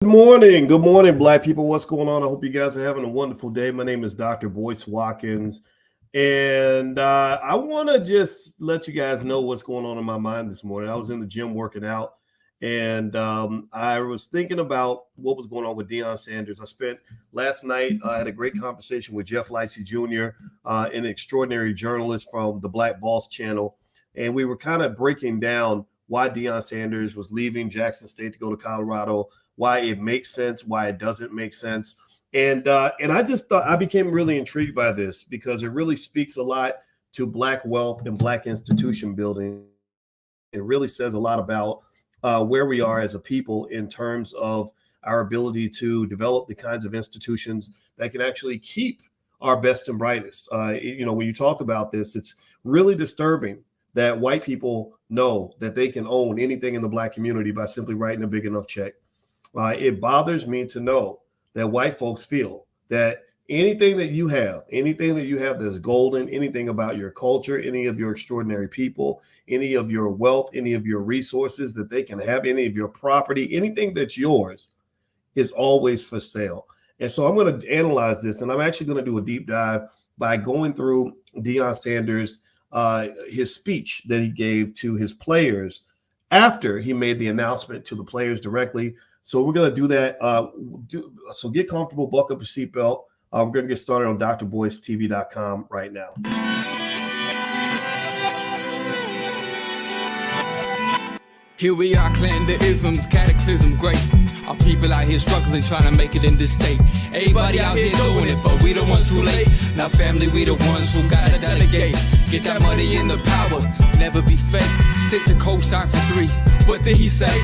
Good morning, Black people. What's going on? I hope you guys are having a wonderful day. My name is Dr. Boyce Watkins, and I want to just let you guys know what's going on in my mind this morning. I was in the gym working out, and I was thinking about what was going on with Deion Sanders. I spent last night, I had a great conversation with Jeff Lightsey Jr., an extraordinary journalist from the Black Boss channel, and we were kind of breaking down why Deion Sanders was leaving Jackson State to go to Colorado, why it makes sense, why it doesn't make sense. And I just thought I became really intrigued by this because it really speaks a lot to Black wealth and Black institution building. It really says a lot about where we are as a people in terms of our ability to develop the kinds of institutions that can actually keep our best and brightest. When you talk about this, it's really disturbing that white people know that they can own anything in the Black community by simply writing a big enough check. It bothers me to know that white folks feel that anything that you have that's golden, anything about your culture, any of your extraordinary people, any of your wealth, any of your resources that they can have, any of your property, anything that's yours is always for sale. And so I'm going to analyze this, and I'm actually going to do a deep dive by going through Deion Sanders, his speech that he gave to his players after he made the announcement to the players directly. So we're going to do that. So get comfortable, buckle up your seatbelt. We're going to get started on drboycetv.com right now. Here we are, clearing the isms, cataclysm, great. Our people out here struggling, trying to make it in this state. Everybody out here doing it, but we the ones who late. Now family, we the ones who gotta delegate. Get that money in the power, never be fake. Stick to cosign for 3. What did he say?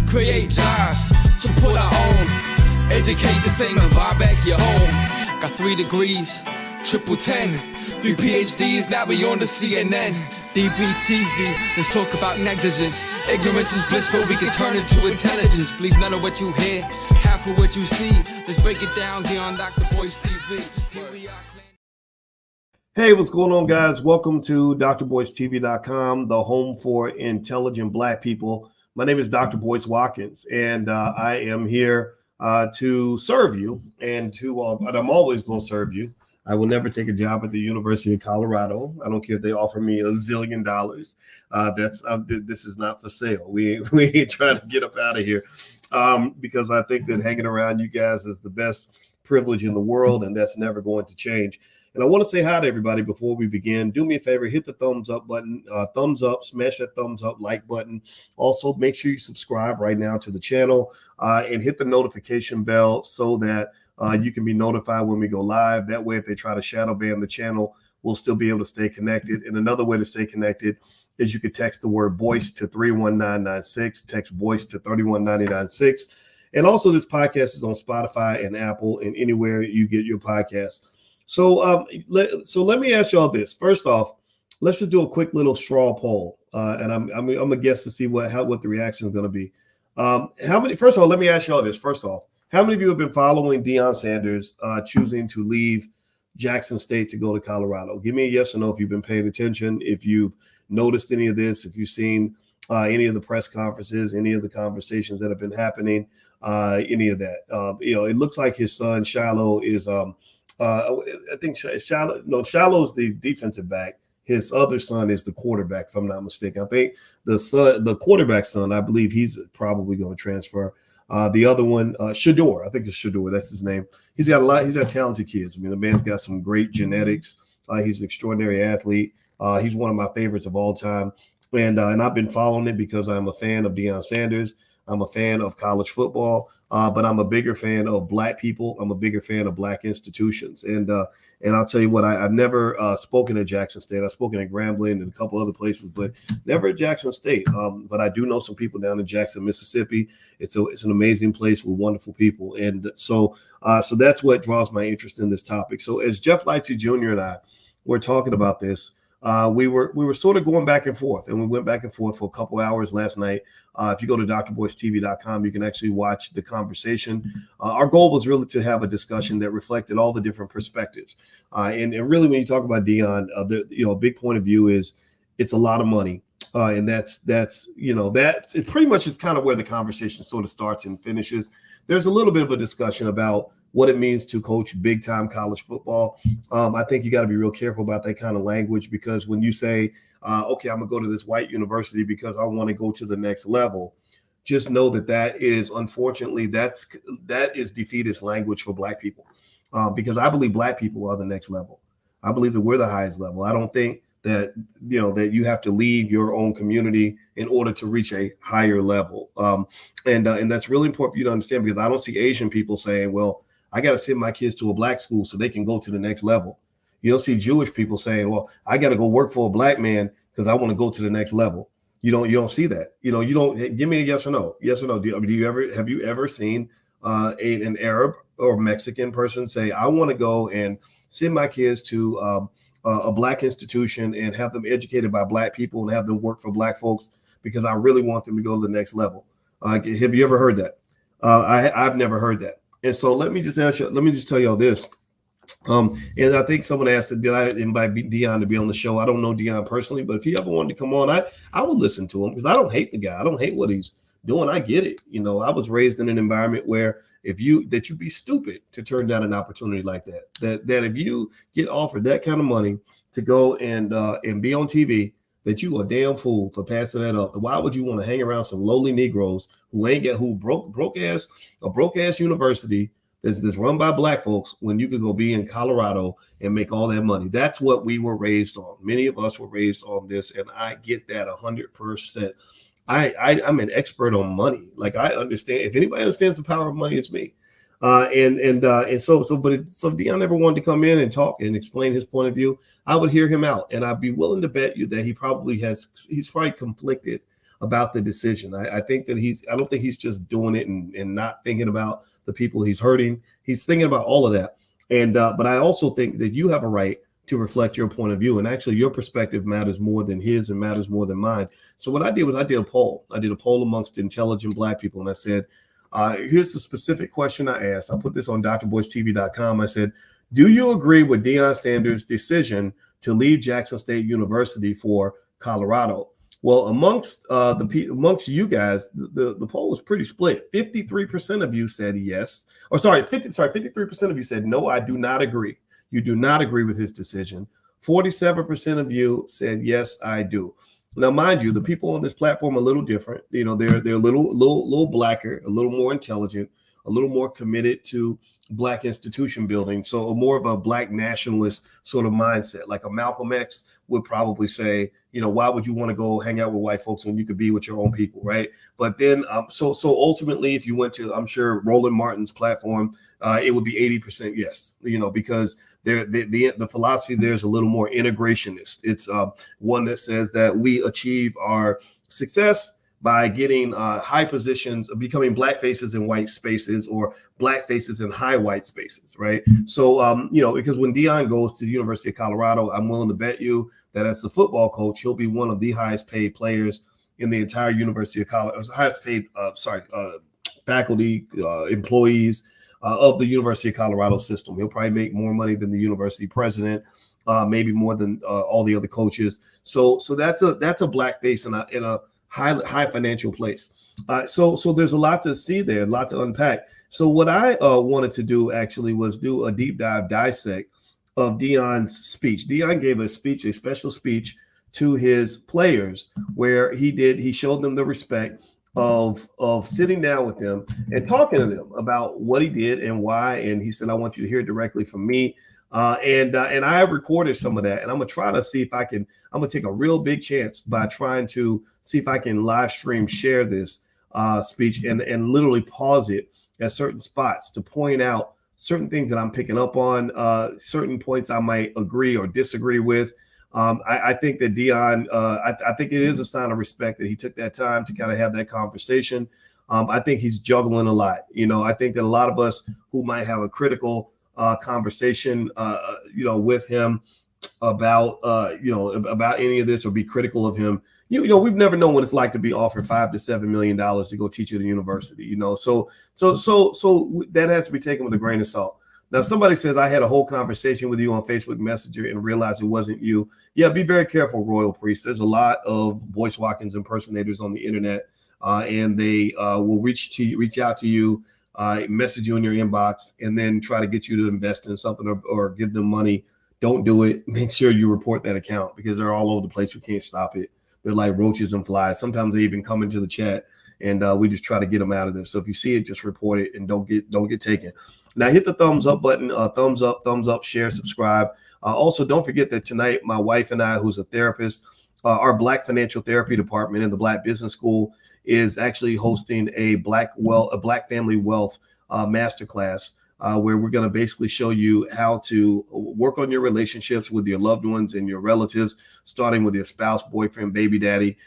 Create jobs, support our own. Educate the same and buy back your home. Got 3 degrees, triple 10. 3 PhDs, now we on the CNN. DBTV, let's talk about negligence. Ignorance is bliss, but we can turn it to intelligence. Believe none of what you hear, half of what you see. Let's break it down here on Dr. Boyce TV. Here we are. Hey, what's going on, guys? Welcome to drboycetv.com, the home for intelligent Black people. My name is Dr. Boyce Watkins, and I am here to serve you, and but I'm always going to serve you. I will never take a job at the University of Colorado. I don't care if they offer me $1 zillion. This is not for sale. We ain't trying to get up out of here because I think that hanging around you guys is the best privilege in the world, and that's never going to change. And I want to say hi to everybody before we begin. Do me a favor, hit the thumbs up button, thumbs up, smash that thumbs up like button. Also, make sure you subscribe right now to the channel and hit the notification bell so that you can be notified when we go live. That way, if they try to shadow ban the channel, we'll still be able to stay connected. And another way to stay connected is you could text the word Boyce to 31996, text Boyce to 31996. And also, this podcast is on Spotify and Apple and anywhere you get your podcasts. So let me ask y'all this. First off, let's just do a quick little straw poll, and I'm gonna guess to see what the reaction is going to be. First of all, let me ask y'all this. First off, how many of you have been following Deion Sanders choosing to leave Jackson State to go to Colorado? Give me a yes or no if you've been paying attention, if you've noticed any of this, if you've seen any of the press conferences, any of the conversations that have been happening, any of that. It looks like his son Shiloh is. I think Shiloh's the defensive back. His other son is the quarterback, if I'm not mistaken. I think the quarterback son, I believe he's probably going to transfer. The other one, Shador, I think it's Shador. That's his name. He's got talented kids. I mean, the man's got some great genetics. He's an extraordinary athlete. He's one of my favorites of all time. And I've been following it because I'm a fan of Deion Sanders. I'm a fan of college football, but I'm a bigger fan of Black people. I'm a bigger fan of Black institutions. And I'll tell you what, I've never spoken at Jackson State. I've spoken at Grambling and a couple other places, but never at Jackson State. But I do know some people down in Jackson, Mississippi. It's an amazing place with wonderful people. And so that's what draws my interest in this topic. So as Jeff Lightsey Jr. and I were talking about this, we were sort of going back and forth, and we went back and forth for a couple hours last night. If you go to drboycetv.com, you can actually watch the conversation. Our goal was really to have a discussion that reflected all the different perspectives. And really, when you talk about Deion, a big point of view is it's a lot of money. And that's you know, that it pretty much is kind of where the conversation sort of starts and finishes. There's a little bit of a discussion about what it means to coach big time college football. I think you got to be real careful about that kind of language, because when you say, okay, I'm gonna go to this white university because I want to go to the next level, just know that is, unfortunately, that is defeatist language for Black people, because I believe Black people are the next level. I believe that we're the highest level. I don't think that that you have to leave your own community in order to reach a higher level, and that's really important for you to understand, because I don't see Asian people saying, well, I got to send my kids to a Black school so they can go to the next level. You don't see Jewish people saying, well, I got to go work for a Black man because I want to go to the next level. You don't see that. You don't. Give me a yes or no. Yes or no. Have you ever seen an Arab or Mexican person say, I want to go and send my kids to a Black institution and have them educated by Black people and have them work for Black folks because I really want them to go to the next level? Have you ever heard that? I've never heard that. And so let me just tell y'all this. And I think someone asked, did I invite Deion to be on the show? I don't know Deion personally, but if he ever wanted to come on, I would listen to him, because I don't hate the guy. I don't hate what he's doing. I get it. I was raised in an environment where you'd be stupid to turn down an opportunity like that. That if you get offered that kind of money to go and be on TV, that you are a damn fool for passing that up. Why would you want to hang around some lowly Negroes who broke ass university that's run by Black folks when you could go be in Colorado and make all that money? That's what we were raised on. Many of us were raised on this, and I get that 100%. I'm an expert on money. Like, I understand. If anybody understands the power of money, it's me. So Deion never wanted to come in and talk and explain his point of view, I would hear him out, and I'd be willing to bet you that he's probably conflicted about the decision. I think that I don't think he's just doing it and not thinking about the people he's hurting. He's thinking about all of that. And but I also think that you have a right to reflect your point of view, and actually your perspective matters more than his and matters more than mine. So what I did was I did a poll. I did a poll amongst intelligent Black people, and I said, here's the specific question I asked. I put this on drboycetv.com. I said, do you agree with Deion Sanders' decision to leave Jackson State University for Colorado? Well, amongst you guys, the poll was pretty split. 53% of you said yes. 53% of you said no, I do not agree. You do not agree with his decision. 47% of you said yes, I do. Now, mind you, the people on this platform are a little different. They're a little Blacker, a little more intelligent, a little more committed to Black institution building. So more of a Black nationalist sort of mindset, like a Malcolm X would probably say, why would you want to go hang out with white folks when you could be with your own people, right? But then, so ultimately, if you went to, I'm sure, Roland Martin's platform, it would be 80% yes, because the philosophy there is a little more integrationist. It's one that says that we achieve our success by getting high positions, becoming Black faces in white spaces or Black faces in high white spaces, right? So, because when Deion goes to the University of Colorado, I'm willing to bet you that as the football coach, he'll be one of the highest paid players in the entire University of Colorado, highest paid, faculty, employees of the University of Colorado system. He'll probably make more money than the university president, maybe more than all the other coaches. So that's a Black face in a high financial place. So there's a lot to see there, a lot to unpack. So what I wanted to do actually was do a deep dive dissect of Deion's speech. Deion gave a special speech to his players where he showed them the respect of sitting down with them and talking to them about what he did and why. And he said, I want you to hear it directly from me. And I recorded some of that, and I'm gonna try to see if I'm gonna take a real big chance by trying to see if I can live stream share this speech and literally pause it at certain spots to point out certain things that I'm picking up on, certain points I might agree or disagree with. I think that Deion, I think it is a sign of respect that he took that time to kind of have that conversation. I think he's juggling a lot. I think that a lot of us who might have a critical conversation, with him about, about any of this or be critical of him. We've never known what it's like to be offered $5 to $7 million to go teach at a university. So that has to be taken with a grain of salt. Now, somebody says I had a whole conversation with you on Facebook Messenger and realized it wasn't you. Yeah, be very careful, Royal Priest. There's a lot of Boyce Watkins impersonators on the internet, and they will reach out to you, message you in your inbox, and then try to get you to invest in something or give them money. Don't do it. Make sure you report that account because they're all over the place. You can't stop it. They're like roaches and flies. Sometimes they even come into the chat, and we just try to get them out of there. So if you see it, just report it and don't get taken. Now hit the thumbs up button, thumbs up, share, subscribe. Also, don't forget that tonight, my wife and I, who's a therapist, our Black Financial Therapy Department in the Black Business School is actually hosting a Black Family Wealth masterclass where we're going to basically show you how to work on your relationships with your loved ones and your relatives, starting with your spouse, boyfriend, baby daddy,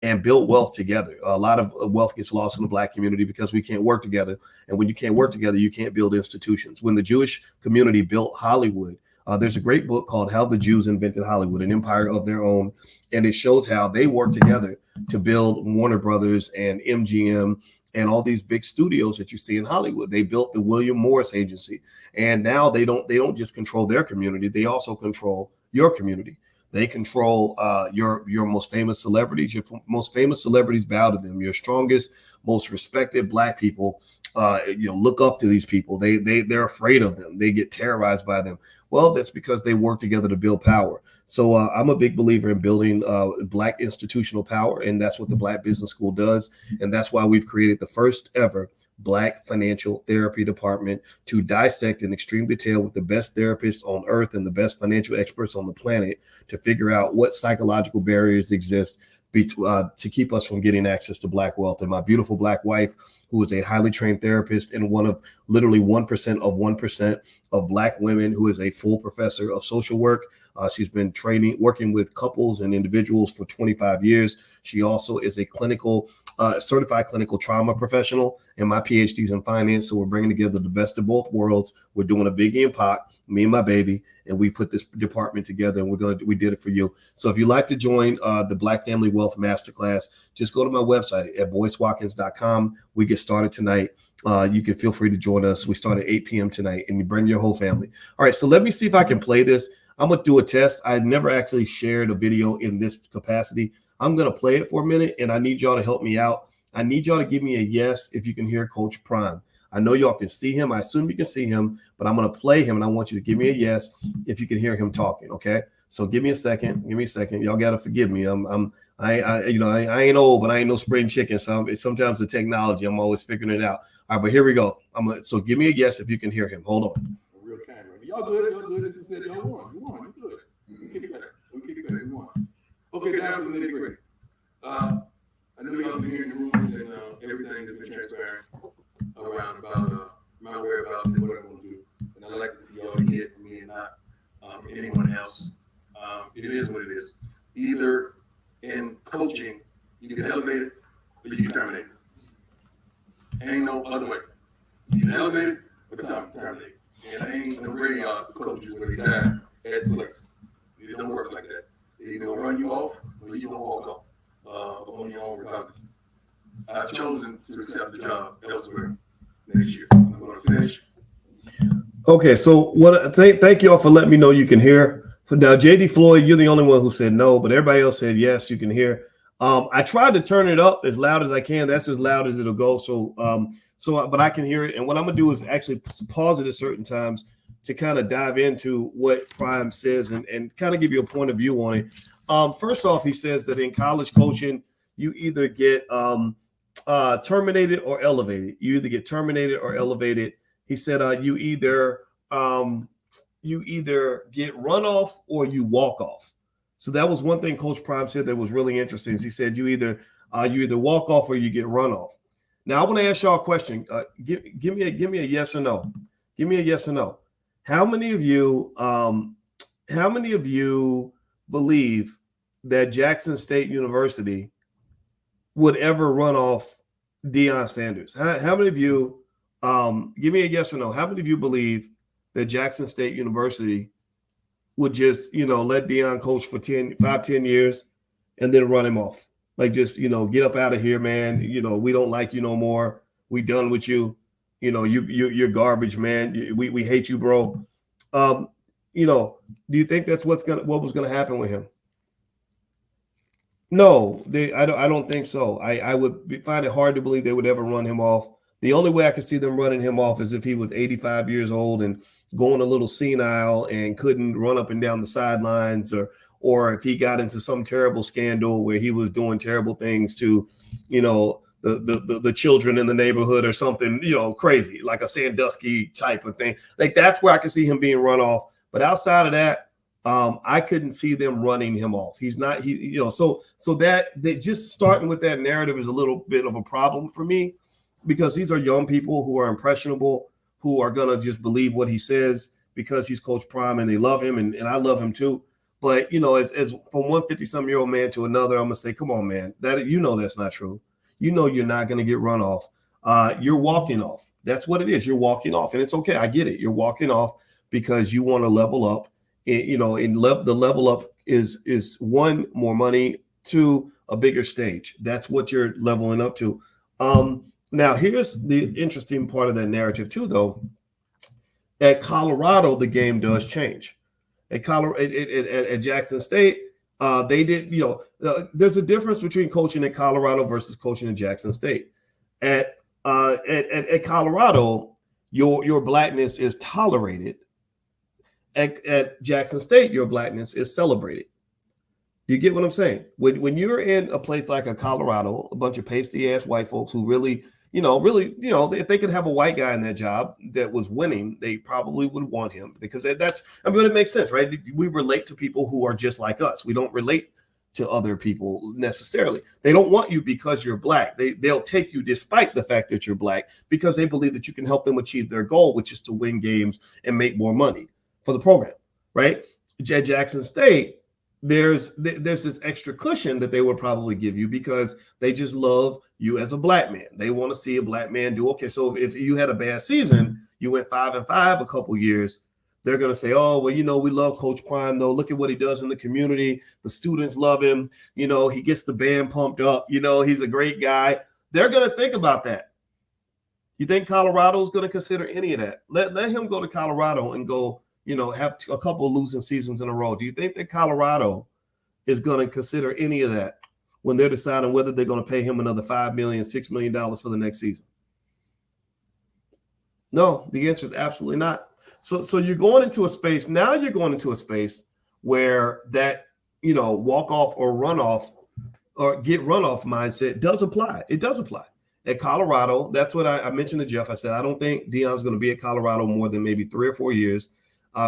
and build wealth together. A lot of wealth gets lost in the Black community because we can't work together. And when you can't work together, you can't build institutions. When the Jewish community built Hollywood, there's a great book called How the Jews Invented Hollywood, an empire of their own. And it shows how they worked together to build Warner Brothers and MGM and all these big studios that you see in Hollywood. They built the William Morris Agency. And now they don't just control their community. They also control your community. They control your most famous celebrities. Your most famous celebrities bow to them. Your strongest, most respected Black people, look up to these people. They're afraid of them. They get terrorized by them. Well, that's because they work together to build power. So I'm a big believer in building Black institutional power, and that's what the Black Business School does. And that's why we've created the first ever Black Financial Therapy Department to dissect in extreme detail with the best therapists on earth and the best financial experts on the planet to figure out what psychological barriers exist to keep us from getting access to Black wealth. And my beautiful Black wife, who is a highly trained therapist and one of literally 1% of 1% of Black women, who is a full professor of social work. She's been working with couples and individuals for 25 years. She also is a certified clinical trauma professional, and my PhD's in finance. So we're bringing together the best of both worlds. We're doing a Biggie and Pac, me and my baby, and we put this department together, and we did it for you. So if you'd like to join the Black Family Wealth Masterclass, just go to my website at boycewatkins.com. We get started tonight. You can feel free to join us. We start at 8 p.m. tonight, and you bring your whole family. All right, so let me see if I can play this. I'm going to do a test. I never actually shared a video in this capacity. I'm going to play it for a minute, and I need y'all to help me out. I need y'all to give me a yes if you can hear Coach Prime. I know y'all can see him. I assume you can see him, but I'm going to play him, and I want you to give me a yes if you can hear him talking, okay? So give me a second. Give me a second. Y'all got to forgive me. I ain't old, but I ain't no spring chicken. So sometimes the technology, I'm always figuring it out. All right, but here we go. So give me a yes if you can hear him. Hold on. Real camera. Y'all good. Y'all good. As you said, y'all won. You won. You good. We kick it back. We won. Okay, down to the nitty gritty. I know y'all been hearing the rumors and everything that's been transpiring around about my whereabouts and what I'm going to do. And I like y'all to hear it from me and not anyone else. It is what it is. Either in coaching, you can elevate it or you can terminate it. Ain't no other way. You can elevate it or terminate it. And ain't no graveyard for coaches where they die at the place. It don't work like that. They either gonna run you off or you gonna walk off on your own regardless. I've chosen to accept the job elsewhere next year. I'm gonna finish. Okay, so thank you all for letting me know you can hear. Now, JD Floyd, you're the only one who said no, but everybody else said yes, you can hear. I tried to turn it up as loud as I can. That's as loud as it'll go. But I can hear it. And what I'm gonna do is actually pause it at certain times to kind of dive into what Prime says and kind of give you a point of view on it. First off, he says that in college coaching, you either get terminated or elevated. You either get terminated or elevated. He said you either get run off or you walk off. So that was one thing Coach Prime said that was really interesting. Is he said you either walk off or you get run off. Now I want to ask y'all a question. Give me a yes or no. Give me a yes or no. How many of you believe that Jackson State University would ever run off Deion Sanders? How many of you give me a yes or no? How many of you believe that Jackson State University would just, let Deion coach for 5-10 years and then run him off? Like, just, get up out of here, man. We don't like you no more. We done with you. You're garbage, man. We hate you, bro. Do you think that's what was gonna happen with him? No, I don't think so. I would find it hard to believe they would ever run him off. The only way I could see them running him off is if he was 85 years old and going a little senile and couldn't run up and down the sidelines, or if he got into some terrible scandal where he was doing terrible things to, the children in the neighborhood or something, crazy, like a Sandusky type of thing. Like that's where I could see him being run off. But outside of that, I couldn't see them running him off. He's not, so that they just starting with that narrative is a little bit of a problem for me, because these are young people who are impressionable, who are going to just believe what he says because he's Coach Prime and they love him. And I love him too. But, as from one 50-some-year-old man to another, I'm going to say, come on, man, that's not true. You're not going to get run off. You're walking off. That's what it is. You're walking off. And it's okay. I get it. You're walking off because you want to level up. The level up is one, more money, two, a bigger stage. That's what you're leveling up to. Now, here's the interesting part of that narrative too, though. At Colorado, the game does change. At Jackson State, they did. There's a difference between coaching at Colorado versus coaching at Jackson State. At Colorado, your blackness is tolerated. At Jackson State, your blackness is celebrated. Do you get what I'm saying? When you're in a place like a Colorado, a bunch of pasty ass white folks who really, if they could have a white guy in that job that was winning, they probably would want him, because it makes sense, right? We relate to people who are just like us. We don't relate to other people necessarily. They don't want you because you're black. They'll take you despite the fact that you're black, because they believe that you can help them achieve their goal, which is to win games and make more money for the program, right? At Jackson State, there's this extra cushion that they would probably give you because they just love you as a black man. They want to see a black man do okay. So if you had a bad season, you went 5-5 a couple years, they're going to say, oh, well, we love Coach Prime, though. Look at what he does in the community. The students love him. He gets the band pumped up. He's a great guy. They're going to think about that. You think Colorado's going to consider any of that? Let him go to Colorado and go, have a couple of losing seasons in a row. Do you think that Colorado is going to consider any of that when they're deciding whether they're going to pay him another $5 million, $6 million for the next season? No, the answer is absolutely not. So you're going into a space. Now you're going into a space where that, walk off or run off or get run off mindset does apply. It does apply. At Colorado, that's what I mentioned to Jeff. I said, I don't think Deion's going to be at Colorado more than maybe 3 or 4 years.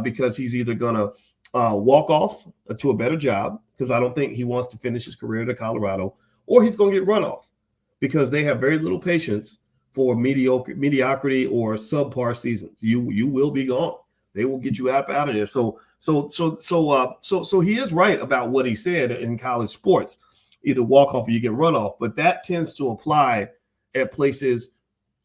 Because he's either going to walk off to a better job, because I don't think he wants to finish his career at Colorado, or he's going to get run off because they have very little patience for mediocrity or subpar seasons. You will be gone. They will get you out of there. So he is right about what he said in college sports. Either walk off or you get run off, but that tends to apply at places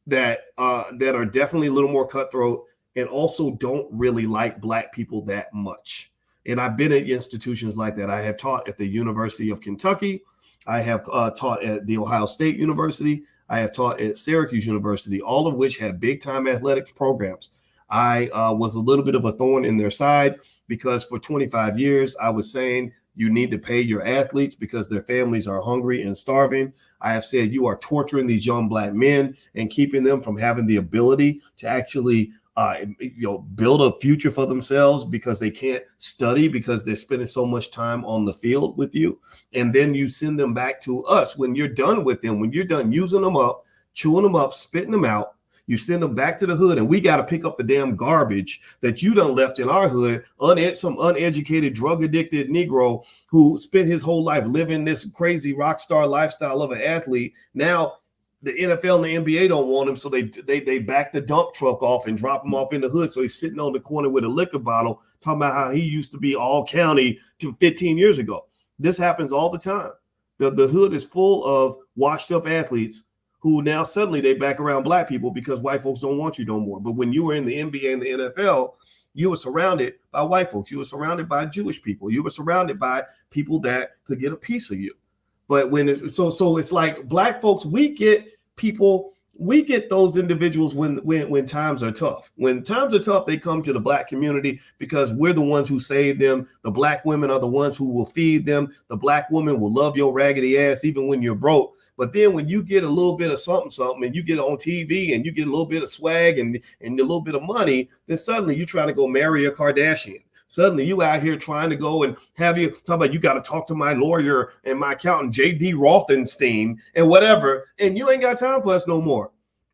that are definitely a little more cutthroat, and also don't really like black people that much. And I've been at institutions like that. I have taught at the University of Kentucky. I have taught at the Ohio State University. I have taught at Syracuse University, all of which had big-time athletics programs. I was a little bit of a thorn in their side because for 25 years, I was saying you need to pay your athletes because their families are hungry and starving. I have said you are torturing these young black men and keeping them from having the ability to actually build a future for themselves because they can't study because they're spending so much time on the field with you. And then you send them back to us when you're done with them, when you're done using them up, chewing them up, spitting them out. You send them back to the hood, and we got to pick up the damn garbage that you done left in our hood. Some uneducated, drug-addicted Negro who spent his whole life living this crazy rock star lifestyle of an athlete. Now the NFL and the NBA don't want him, so they back the dump truck off and drop him off in the hood. So he's sitting on the corner with a liquor bottle, talking about how he used to be all county 15 years ago. This happens all the time. The hood is full of washed up athletes who now suddenly they back around black people because white folks don't want you no more. But when you were in the NBA and the NFL, you were surrounded by white folks. You were surrounded by Jewish people. You were surrounded by people that could get a piece of you. But when it's so it's like black folks, we get people we get those individuals when times are tough. When times are tough, they come to the Black community because we're the ones who save them. The Black women are the ones who will feed them. The Black woman will love your raggedy ass even when you're broke. But then when you get a little bit of something and you get on TV and you get a little bit of swag and a little bit of money, then suddenly you try to go marry a Kardashian. Suddenly you out here trying to go and have you talk about you got to talk to my lawyer and my accountant, J.D. Rothenstein and whatever. And you ain't got time for us no more.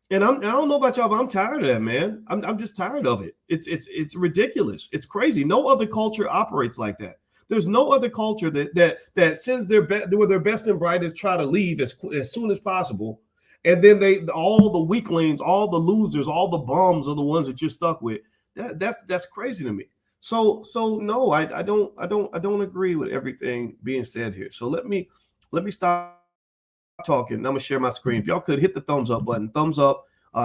And I don't know about y'all, but I'm tired of that, man. I'm just tired of it. It's ridiculous. It's crazy. No other culture operates like that. There's no other culture that sends their best and brightest try to leave as soon as possible. And then all the weaklings, all the losers, all the bums are the ones that you're stuck with. That's crazy to me. So no, I don't agree with everything being said here. So let me stop talking. I'm gonna share my screen. If y'all could hit the thumbs up button,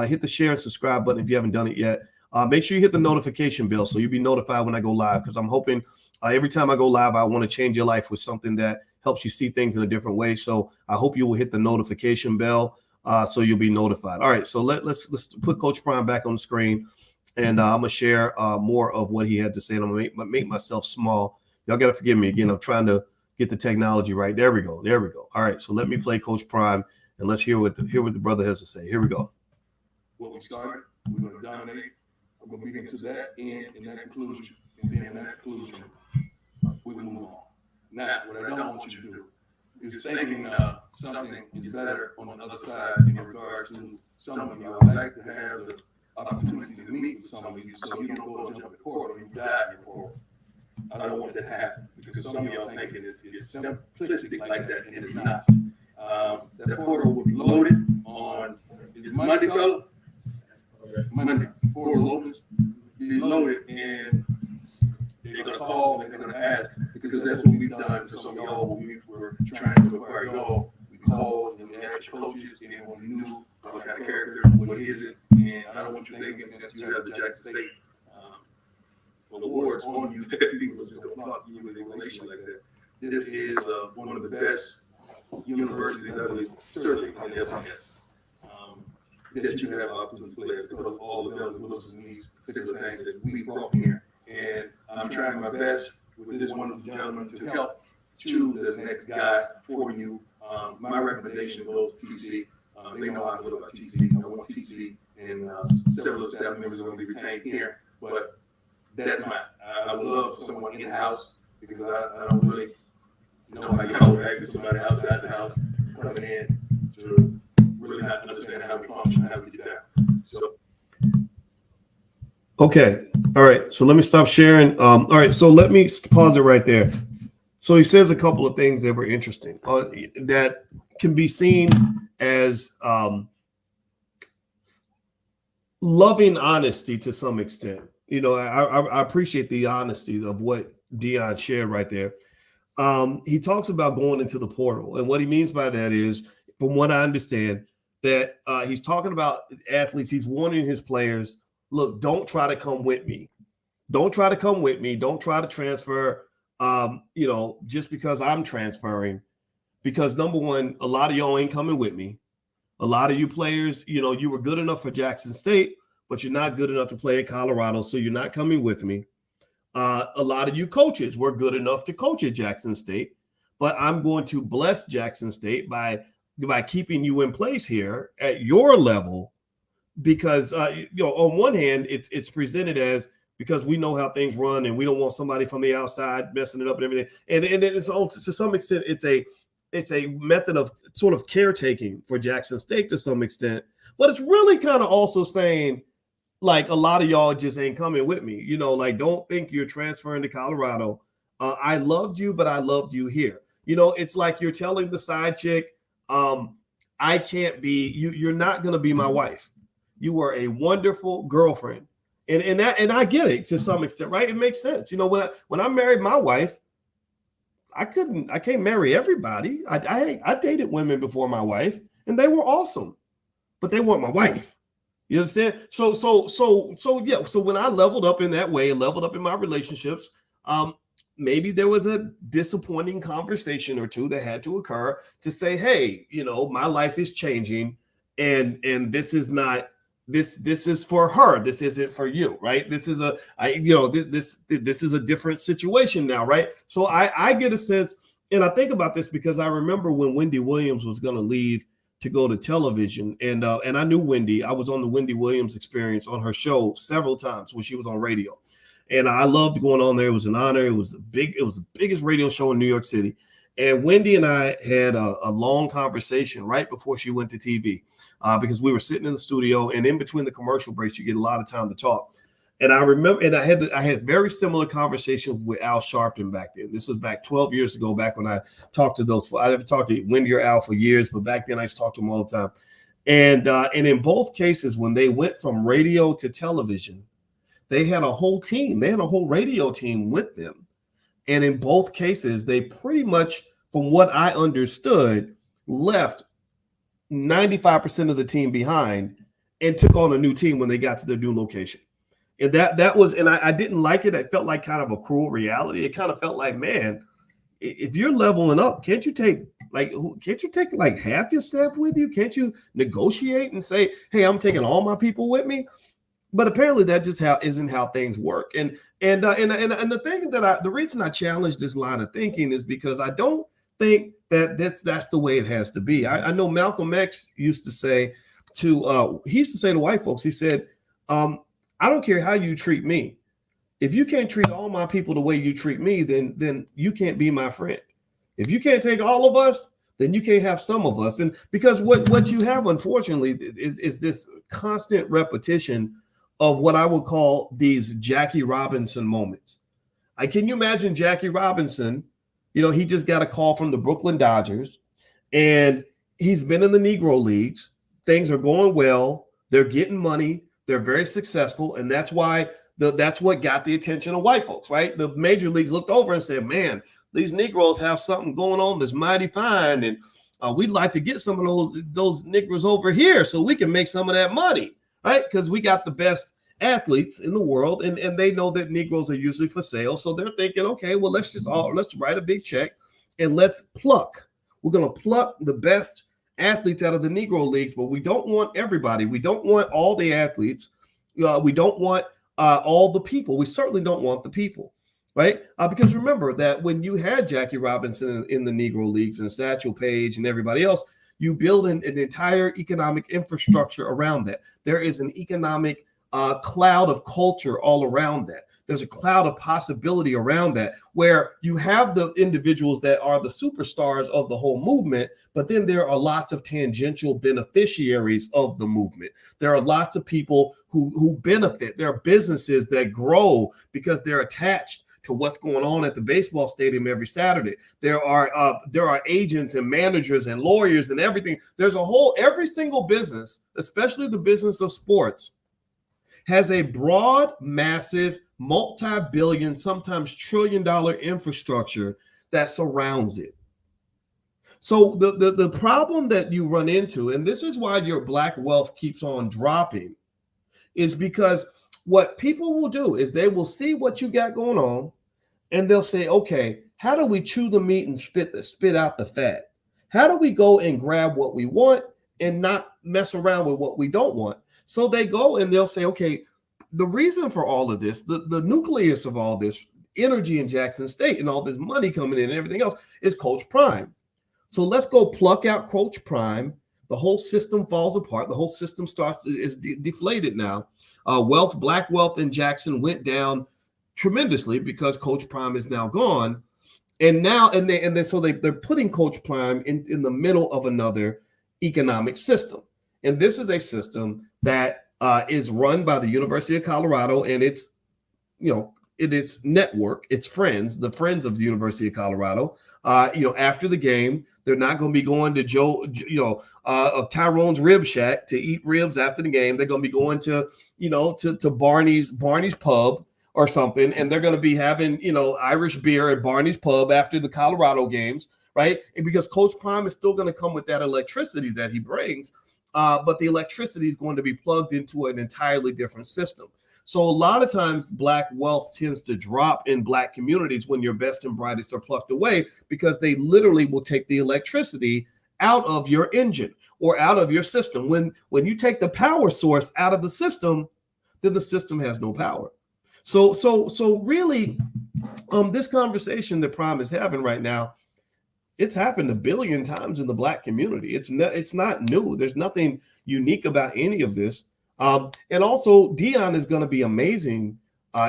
hit the share and subscribe button if you haven't done it yet. Make sure you hit the notification bell so you'll be notified when I go live, because I'm hoping every time I go live, I want to change your life with something that helps you see things in a different way. So I hope you will hit the notification bell so you'll be notified. All right, so let's put Coach Prime back on the screen. And I'm gonna share more of what he had to say. And I'm gonna make myself small. Y'all gotta forgive me again. I'm trying to get the technology right. There we go. All right. So let me play Coach Prime and let's hear what the brother has to say. Here we go. What we started, we're gonna dominate. I'm gonna begin to that end and that conclusion, and then in that conclusion, we will move on. Now, what I don't want you to do is thinking something is better on the other side in regards to some of you. I would like to have the opportunity to meet with some of you so you don't go and jump the portal and you die in the portal. I don't want that to happen because some of y'all think it's simplistic like that, and it's not. That portal will be loaded on Monday, fellow. Monday, portal opens, be loaded, and they're gonna call and they're gonna ask, because that's what we've done to some of y'all when we were trying to acquire y'all. We called and we asked coaches, and then when we knew what kind of character, what is it, and I don't want you thinking since you have the Jackson State awards on you that people are just gonna flock you with a relation like that. This is one of the best universities that certainly in the FCS. That you have opportunity to play because of all the bells and whistles and these particular things that we brought here. And I'm trying my best with this wonderful gentleman to help choose this next guy for you. My recommendation goes to TC. They know how I feel about TC. I want TC, and several staff members are going to be retained here. But that's mine. I would love someone in the house because I don't really know how y'all would act with somebody outside the house coming in to really not understand how we function, how we get down. So. Okay. All right. So let me stop sharing. All right. So let me pause it right there. So he says a couple of things that were interesting that can be seen as loving honesty to some extent. You know, I appreciate the honesty of what Deion shared right there. He talks about going into the portal. And what he means by that is, from what I understand, that he's talking about athletes. He's warning his players, look, don't try to come with me. Don't try to come with me. Don't try to transfer, just because I'm transferring. Because number one, a lot of y'all ain't coming with me. A lot of you players, you were good enough for Jackson State, but you're not good enough to play at Colorado, so you're not coming with me. A lot of you coaches were good enough to coach at Jackson State, but I'm going to bless Jackson State by keeping you in place here at your level, because on one hand it's presented as, because we know how things run and we don't want somebody from the outside messing it up and everything, and it's also, to some extent, it's a method of sort of caretaking for Jackson State to some extent, but it's really kind of also saying, like, a lot of y'all just ain't coming with me. Like, don't think you're transferring to Colorado. I loved you, but I loved you here. It's like you're telling the side chick, I can't be, you're not going to be my wife. You are a wonderful girlfriend. And I get it to some extent, right? It makes sense. When I married my wife, I can't marry everybody. I dated women before my wife, and they were awesome, but they weren't my wife. You understand? So yeah. So when I leveled up in that way and leveled up in my relationships, maybe there was a disappointing conversation or two that had to occur to say, hey, my life is changing. and this is not this is for her. This isn't for you, right? This is this is a different situation now, right? So I get a sense, and I think about this because I remember when Wendy Williams was going to leave to go to television, and I knew Wendy. I was on the Wendy Williams Experience on her show several times when she was on radio, and I loved going on there. It was an honor. It was the biggest radio show in New York City. And Wendy and I had a long conversation right before she went to TV because we were sitting in the studio, and in between the commercial breaks, you get a lot of time to talk. And I remember, and I had very similar conversations with Al Sharpton back then. This was back 12 years ago, back when I talked to those. I never talked to Wendy or Al for years, but back then I used to talk to them all the time. And in both cases, when they went from radio to television, they had a whole team. They had a whole radio team with them. And in both cases, they pretty much, from what I understood, left 95% of the team behind and took on a new team when they got to their new location. And that was, and I didn't like it. It felt like kind of a cruel reality. It kind of felt like, man, if you're leveling up, can't you take like half your staff with you? Can't you negotiate and say, hey, I'm taking all my people with me? But apparently that just isn't how things work. And the thing that the reason I challenge this line of thinking is because I don't think that's the way it has to be. I know Malcolm X used to say to white folks, he said, I don't care how you treat me. If you can't treat all my people the way you treat me, then you can't be my friend. If you can't take all of us, then you can't have some of us. And because what you have, unfortunately, is this constant repetition of what I would call these Jackie Robinson moments. Can you imagine Jackie Robinson? He just got a call from the Brooklyn Dodgers, and he's been in the Negro Leagues. Things are going well. They're getting money. They're very successful, and that's why that's what got the attention of white folks, right? The major leagues looked over and said, man, these Negroes have something going on that's mighty fine, and we'd like to get some of those Negroes over here so we can make some of that money. Right, because we got the best athletes in the world, and they know that Negroes are usually for sale. So they're thinking, okay, well, let's write a big check and let's pluck. We're going to pluck the best athletes out of the Negro leagues, but we don't want everybody. We don't want all the athletes. We don't want all the people. We certainly don't want the people, right? Because remember that when you had Jackie Robinson in the Negro leagues and Satchel Paige and everybody else, you build an entire economic infrastructure around that. There is an economic cloud of culture all around that. There's a cloud of possibility around that, where you have the individuals that are the superstars of the whole movement, but then there are lots of tangential beneficiaries of the movement. There are lots of people who benefit. There are businesses that grow because they're attached to what's going on at the baseball stadium every Saturday. There are agents and managers and lawyers and everything. There's every single business, especially the business of sports, has a broad, massive, multi-billion, sometimes trillion-dollar infrastructure that surrounds it. So the problem that you run into, and this is why your black wealth keeps on dropping, is because what people will do is they will see what you got going on, and they'll say, okay, how do we chew the meat and spit out the fat? How do we go and grab what we want and not mess around with what we don't want? So they go and they'll say, okay, the reason for all of this, the nucleus of all this energy in Jackson State and all this money coming in and everything else is Coach Prime. So let's go pluck out Coach Prime. The whole system falls apart. The whole system is deflated now. Black wealth in Jackson went down tremendously because Coach Prime is now gone. And now, they're putting Coach Prime in the middle of another economic system. And this is a system that is run by the University of Colorado and its network, its friends, the friends of the University of Colorado. After the game, they're not going to be going to Tyrone's Rib Shack to eat ribs after the game. They're going to be going to Barney's Pub or something, and they're going to be having Irish beer at Barney's Pub after the Colorado games, right? And because Coach Prime is still going to come with that electricity that he brings, but the electricity is going to be plugged into an entirely different system. So a lot of times black wealth tends to drop in black communities when your best and brightest are plucked away, because they literally will take the electricity out of your engine or out of your system. When you take the power source out of the system, then the system has no power. So really, this conversation that Prime is having right now, it's happened a billion times in the Black community. It's not new. There's nothing unique about any of this. And also, Deion is going to be amazing.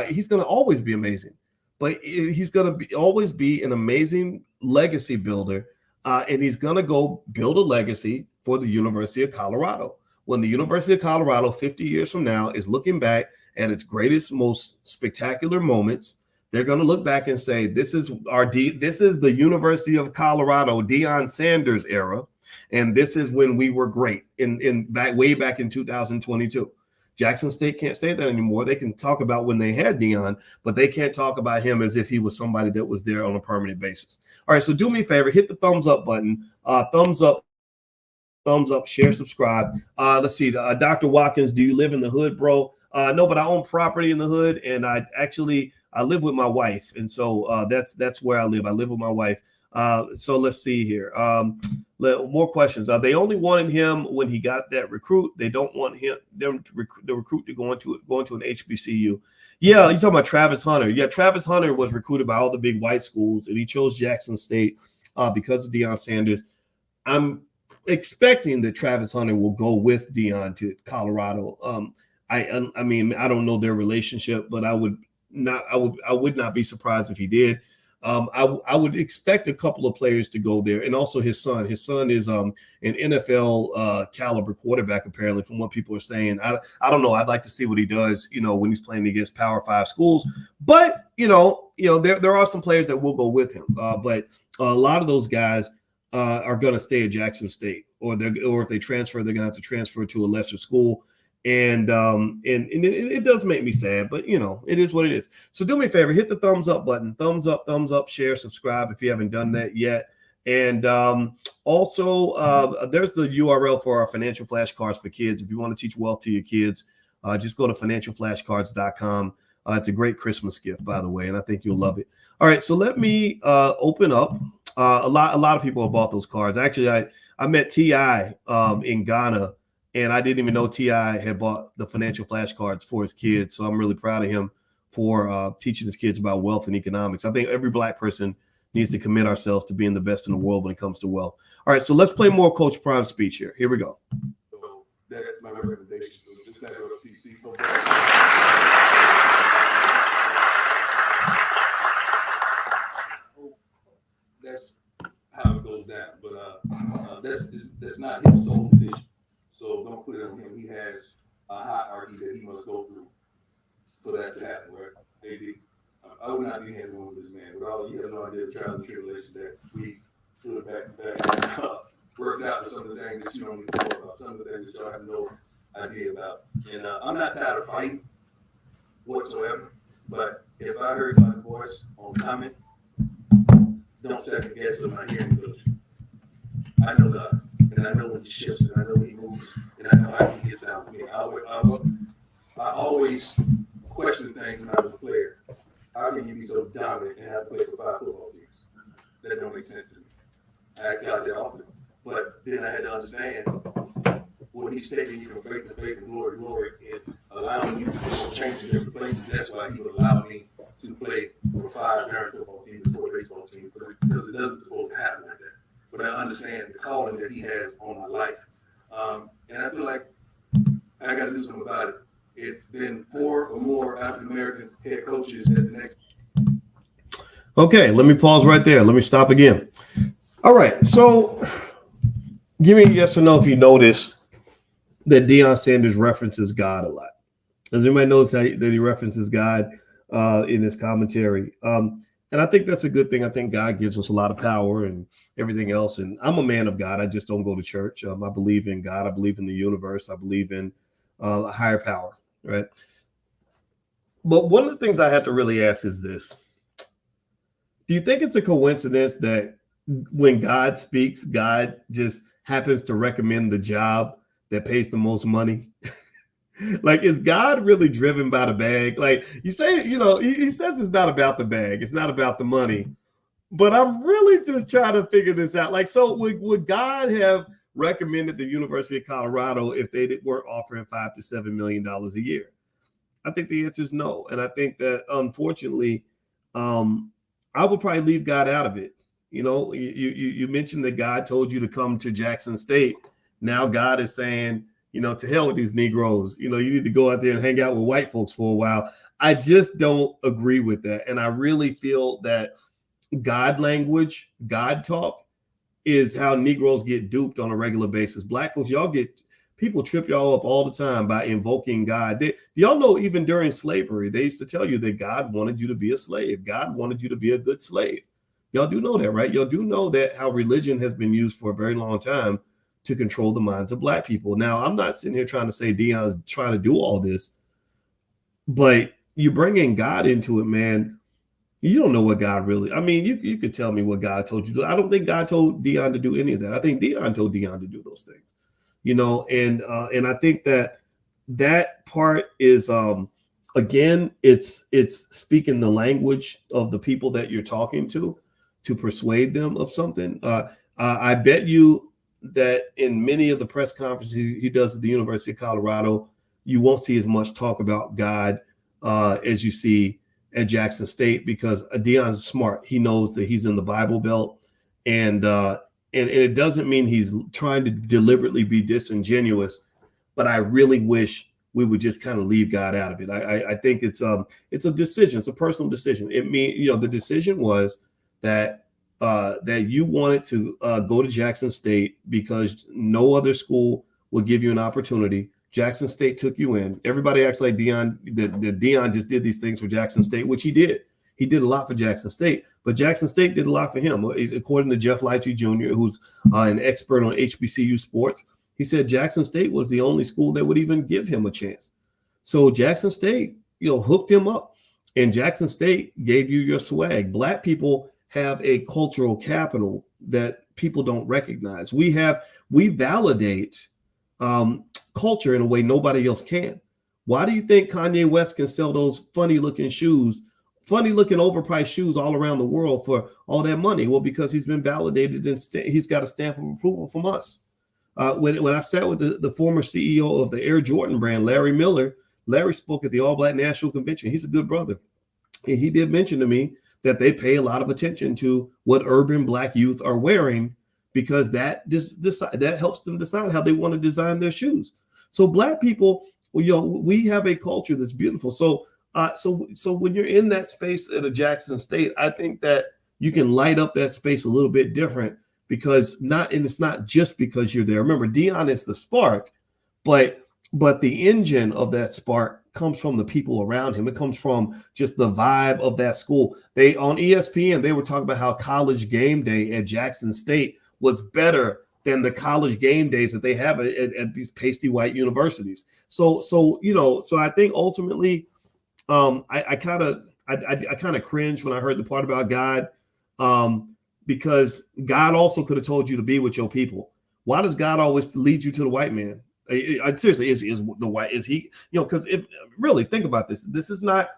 He's going to always be amazing, but he's going to always be an amazing legacy builder. And he's going to go build a legacy for the University of Colorado. When the University of Colorado 50 years from now is looking back at its greatest, most spectacular moments, they're going to look back and say, this is the University of Colorado Deion Sanders era. And this is when we were great way back in 2022. Jackson State can't say that anymore. They can talk about when they had Deion, but they can't talk about him as if he was somebody that was there on a permanent basis. All right, so do me a favor, hit the thumbs up button. Thumbs up, share, subscribe. Let's see, Dr. Watkins, do you live in the hood, bro? No, but I own property in the hood, and I live with my wife, and so that's where I live. I live with my wife. So let's see here. More questions. They only wanted him when he got that recruit. They don't want the recruit to go into an HBCU. Yeah, you're talking about Travis Hunter. Yeah, Travis Hunter was recruited by all the big white schools, and he chose Jackson State because of Deion Sanders. I'm expecting that Travis Hunter will go with Deion to Colorado. I mean, I don't know their relationship, but I would not be surprised if he did. I would expect a couple of players to go there, and also his son. His son is an NFL caliber quarterback, apparently, from what people are saying. I don't know. I'd like to see what he does, when he's playing against Power 5 schools. But there are some players that will go with him. But a lot of those guys are going to stay at Jackson State, or if they transfer, they're going to have to transfer to a lesser school. And it does make me sad, but it is what it is. So do me a favor, hit the thumbs up button, thumbs up, share, subscribe if you haven't done that yet. And also there's the URL for our financial flashcards for kids. If you want to teach wealth to your kids, just go to financialflashcards.com. It's a great Christmas gift, by the way, and I think you'll love it. All right, so let me open up. A lot of people have bought those cards. Actually, I met T.I. In Ghana. And I didn't even know T.I. had bought the financial flashcards for his kids. So I'm really proud of him for teaching his kids about wealth and economics. I think every Black person needs to commit ourselves to being the best in the world when it comes to wealth. All right, so let's play more Coach Prime's speech here. Here we go. So that's my recommendation. So just let go to TC. That's how it goes down. But that's not his sole decision. So don't put it on him. He has a hierarchy that he must go through for that to happen, right? I would not be handling with this man. With all he has no idea the trials and tribulations that we stood back worked out with some of the things that you don't even know about, some of the things that y'all have no idea about. And I'm not tired of fighting whatsoever, but if I heard my voice on comment, don't second guess of my hearing ability. I know God. And I know when he shifts, and I know he moves, and I know how he gets out of me. I always question things when I was a player. How can you be so dominant and have to play for 5 football teams? That don't make sense to me. I act out there often. But then I had to understand when he's taking you from faith to faith and glory to glory and allowing you to change in different places. That's why he would allow me to play for 5 parent football teams and 4 baseball teams, because it doesn't supposed to happen like that. But I understand the calling that he has on my life. And I feel like I got to do something about it. It's been 4 or more African-American head coaches at the next. Okay, let me pause right there. Let me stop again. All right, so give me a yes or no if you notice that Deion Sanders references God a lot. Does anybody notice that he references God in his commentary? And I think that's a good thing. I think God gives us a lot of power and everything else. And I'm a man of God. I just don't go to church. I believe in God. I believe in the universe. I believe in a higher power, right? But one of the things I have to really ask is this. Do you think it's a coincidence that when God speaks, God just happens to recommend the job that pays the most money? Like, is God really driven by the bag? Like you say, he says it's not about the bag. It's not about the money. But I'm really just trying to figure this out. Like, so would God have recommended the University of Colorado if they weren't offering $5 to $7 million a year? I think the answer is no. And I think that, unfortunately, I would probably leave God out of it. You know, you mentioned that God told you to come to Jackson State. Now God is saying, you know, to hell with these Negroes. You know, you need to go out there and hang out with white folks for a while. I just don't agree with that. And I really feel that God language, God talk is how Negroes get duped on a regular basis. Black folks, people trip y'all up all the time by invoking God. Y'all know even during slavery, they used to tell you that God wanted you to be a slave. God wanted you to be a good slave. Y'all do know that, right? Y'all do know that how religion has been used for a very long time to control the minds of Black people. Now, I'm not sitting here trying to say Deion's trying to do all this, but you bring in God into it, man. You don't know what God really, I mean, you could tell me what God told you to do. I don't think God told Deion to do any of that. I think Deion told Deion to do those things, you know, and I think that part is, again, it's speaking the language of the people that you're talking to persuade them of something. I bet you that in many of the press conferences he does at the University of Colorado, you won't see as much talk about God as you see at Jackson State, because Deion's smart. He knows that he's in the Bible Belt, and it doesn't mean he's trying to deliberately be disingenuous, but I really wish we would just kind of leave God out of it. I think it's a decision. It's a personal decision. It means, you know, the decision was that you wanted to go to Jackson State because no other school would give you an opportunity. Jackson State took you in. Everybody acts like Deion, that Deion just did these things for Jackson State, which he did. He did a lot for Jackson State, but Jackson State did a lot for him. According to Jeff Leitchie Jr., who's an expert on HBCU sports, he said Jackson State was the only school that would even give him a chance. So Jackson State, you know, hooked him up, and Jackson State gave you your swag. Black people have a cultural capital that people don't recognize. We validate culture in a way nobody else can. Why do you think Kanye West can sell those funny looking overpriced shoes all around the world for all that money? Well, because he's been validated and he's got a stamp of approval from us. When I sat with the former CEO of the Air Jordan brand, Larry Miller, Larry spoke at the All Black National Convention. He's a good brother. And he did mention to me that they pay a lot of attention to what urban Black youth are wearing, because that helps them decide how they want to design their shoes. So Black people, you know, we have a culture that's beautiful. So when you're in that space at a Jackson State, I think that you can light up that space a little bit different, because it's not just because you're there. Remember, Deion is the spark, but the engine of that spark comes from the people around him. It comes from just the vibe of that school. On ESPN, they were talking about how college game day at Jackson State was better than the college game days that they have at these pasty white universities. So I think ultimately, I kind of cringe when I heard the part about God, because God also could have told you to be with your people. Why does God always lead you to the white man? Seriously, is the white, is he, you know, because if really think about this is not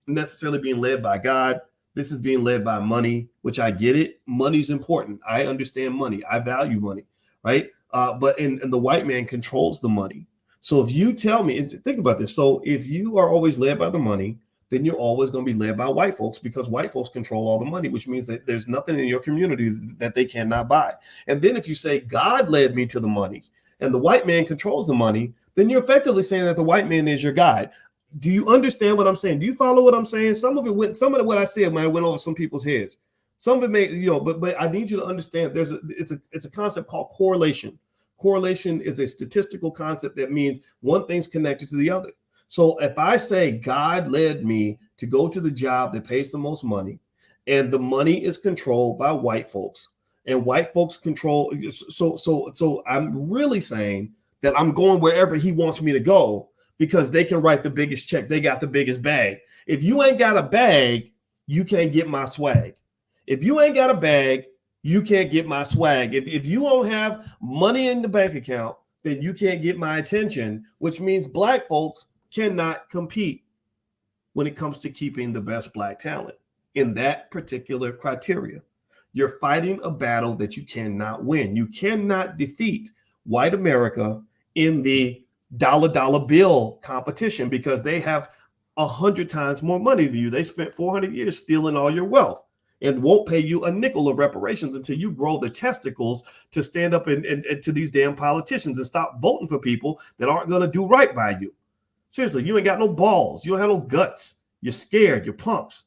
necessarily being led by God. This is being led by money, which I get it. Money's important. I understand money. I value money, right? But the white man controls the money. So if you tell me, and think about this. So if you are always led by the money, then you're always going to be led by white folks, because white folks control all the money, which means that there's nothing in your community that they cannot buy. And then if you say God led me to the money and the white man controls the money, then you're effectively saying that the white man is your guide. Do you understand what I'm saying? Do you follow what I'm saying? Some of what I said might have went over some people's heads. Some of it may, you know, but I need you to understand it's a concept called correlation. Correlation is a statistical concept that means one thing's connected to the other. So if I say God led me to go to the job that pays the most money, and the money is controlled by white folks, and white folks control, so I'm really saying that I'm going wherever he wants me to go, because they can write the biggest check. They got the biggest bag. If you ain't got a bag, you can't get my swag. If you ain't got a bag, you can't get my swag. If you don't have money in the bank account, then you can't get my attention, which means Black folks cannot compete when it comes to keeping the best Black talent in that particular criteria. You're fighting a battle that you cannot win. You cannot defeat white America in the dollar bill competition because they have 100 times more money than you. They spent 400 years stealing all your wealth and won't pay you a nickel of reparations until you grow the testicles to stand up and to these damn politicians and stop voting for people that aren't going to do right by you. Seriously, you ain't got no balls. You don't have no guts. You're scared. You're punks.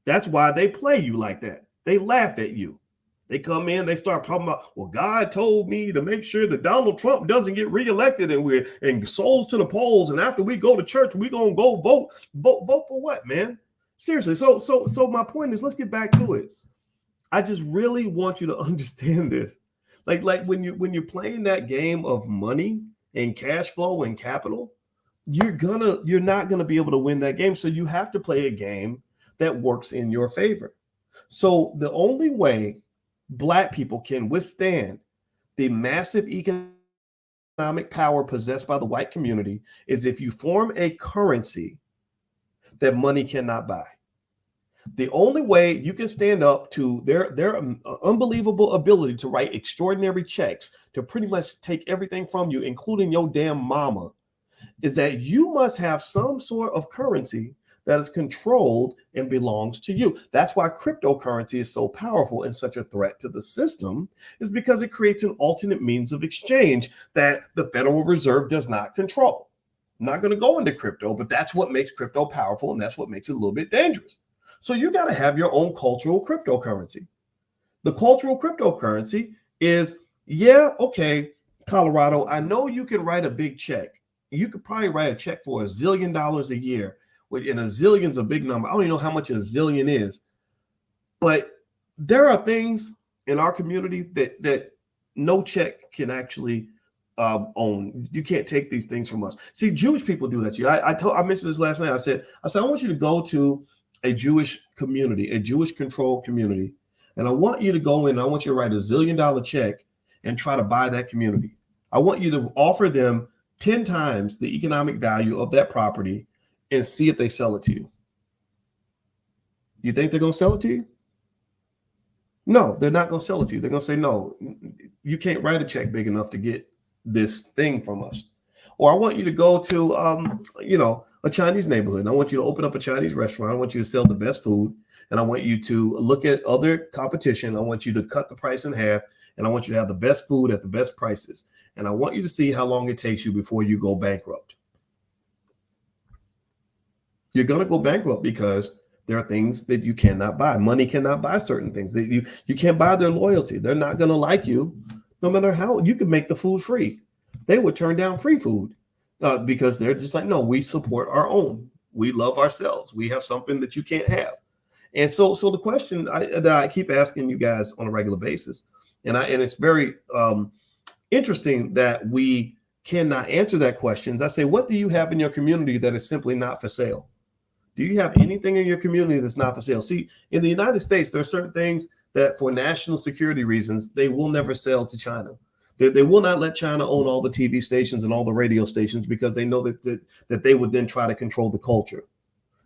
That's why they play you like that. They laugh at you. They come in, they start talking about, well, God told me to make sure that Donald Trump doesn't get reelected and souls to the polls. And after we go to church, we're going to go vote. Vote for what, man? Seriously. So my point is, let's get back to it. I just really want you to understand this. Like when you're playing that game of money and cash flow and capital, you're not gonna be able to win that game. So you have to play a game that works in your favor. So the only way Black people can withstand the massive economic power possessed by the white community is if you form a currency that money cannot buy. The only way you can stand up to their unbelievable ability to write extraordinary checks to pretty much take everything from you, including your damn mama, is that you must have some sort of currency that is controlled and belongs to you. That's why cryptocurrency is so powerful and such a threat to the system, is because it creates an alternate means of exchange that the Federal Reserve does not control. I'm not going to go into crypto, but that's what makes crypto powerful, and that's what makes it a little bit dangerous. So you got to have your own cultural cryptocurrency. The cultural cryptocurrency is, okay, Colorado, I know you can write a big check. You could probably write a check for $1 zillion a year, and a zillion's a big number. I don't even know how much a zillion is, but there are things in our community that no check can actually own. You can't take these things from us. See, Jewish people do that to you. I mentioned this last night. I said, I want you to go to a Jewish community, a Jewish controlled community, and I want you to go in. I want you to write $1 zillion check and try to buy that community. I want you to offer them 10 times the economic value of that property and see if they sell it to you. You think they're going to sell it to you? No, they're not going to sell it to you. They're going to say, no, you can't write a check big enough to get this thing from us. Or I want you to go to, a Chinese neighborhood. And I want you to open up a Chinese restaurant. I want you to sell the best food. And I want you to look at other competition. I want you to cut the price in half. And I want you to have the best food at the best prices. And I want you to see how long it takes you before you go bankrupt. You're going to go bankrupt because there are things that you cannot buy. Money cannot buy certain things. That you can't buy their loyalty. They're not going to like you, no matter how. You can make the food free. They would turn down free food because they're just like, no, we support our own. We love ourselves. We have something that you can't have. And so the question that I keep asking you guys on a regular basis, and it's very interesting that we cannot answer that question. I say, what do you have in your community that is simply not for sale? Do you have anything in your community that's not for sale? See, in the United States, there are certain things that for national security reasons, they will never sell to China. They will not let China own all the TV stations and all the radio stations because they know that they would then try to control the culture.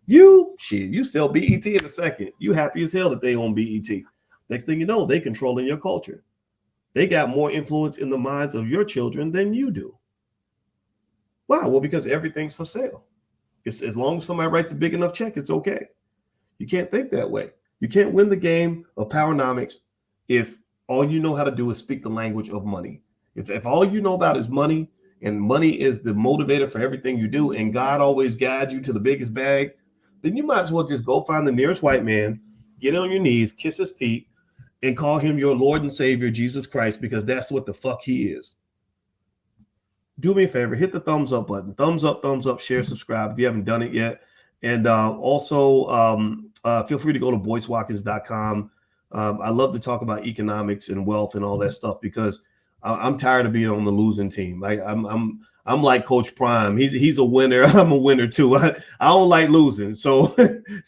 You sell BET in a second. You happy as hell that they own BET. Next thing you know, they controlling your culture. They got more influence in the minds of your children than you do. Why? Well, because everything's for sale. It's, as long as somebody writes a big enough check, it's okay. You can't think that way. You can't win the game of powernomics if all you know how to do is speak the language of money. If all you know about is money, and money is the motivator for everything you do, and God always guides you to the biggest bag, then you might as well just go find the nearest white man, get on your knees, kiss his feet, and call him your Lord and Savior, Jesus Christ, because that's what the fuck he is. Do me a favor, hit the thumbs up button. Thumbs up, share, subscribe if you haven't done it yet. And also feel free to go to boycewatkins.com. I love to talk about economics and wealth and all that stuff because I'm tired of being on the losing team. I'm like Coach Prime. He's a winner. I'm a winner too. I don't like losing. So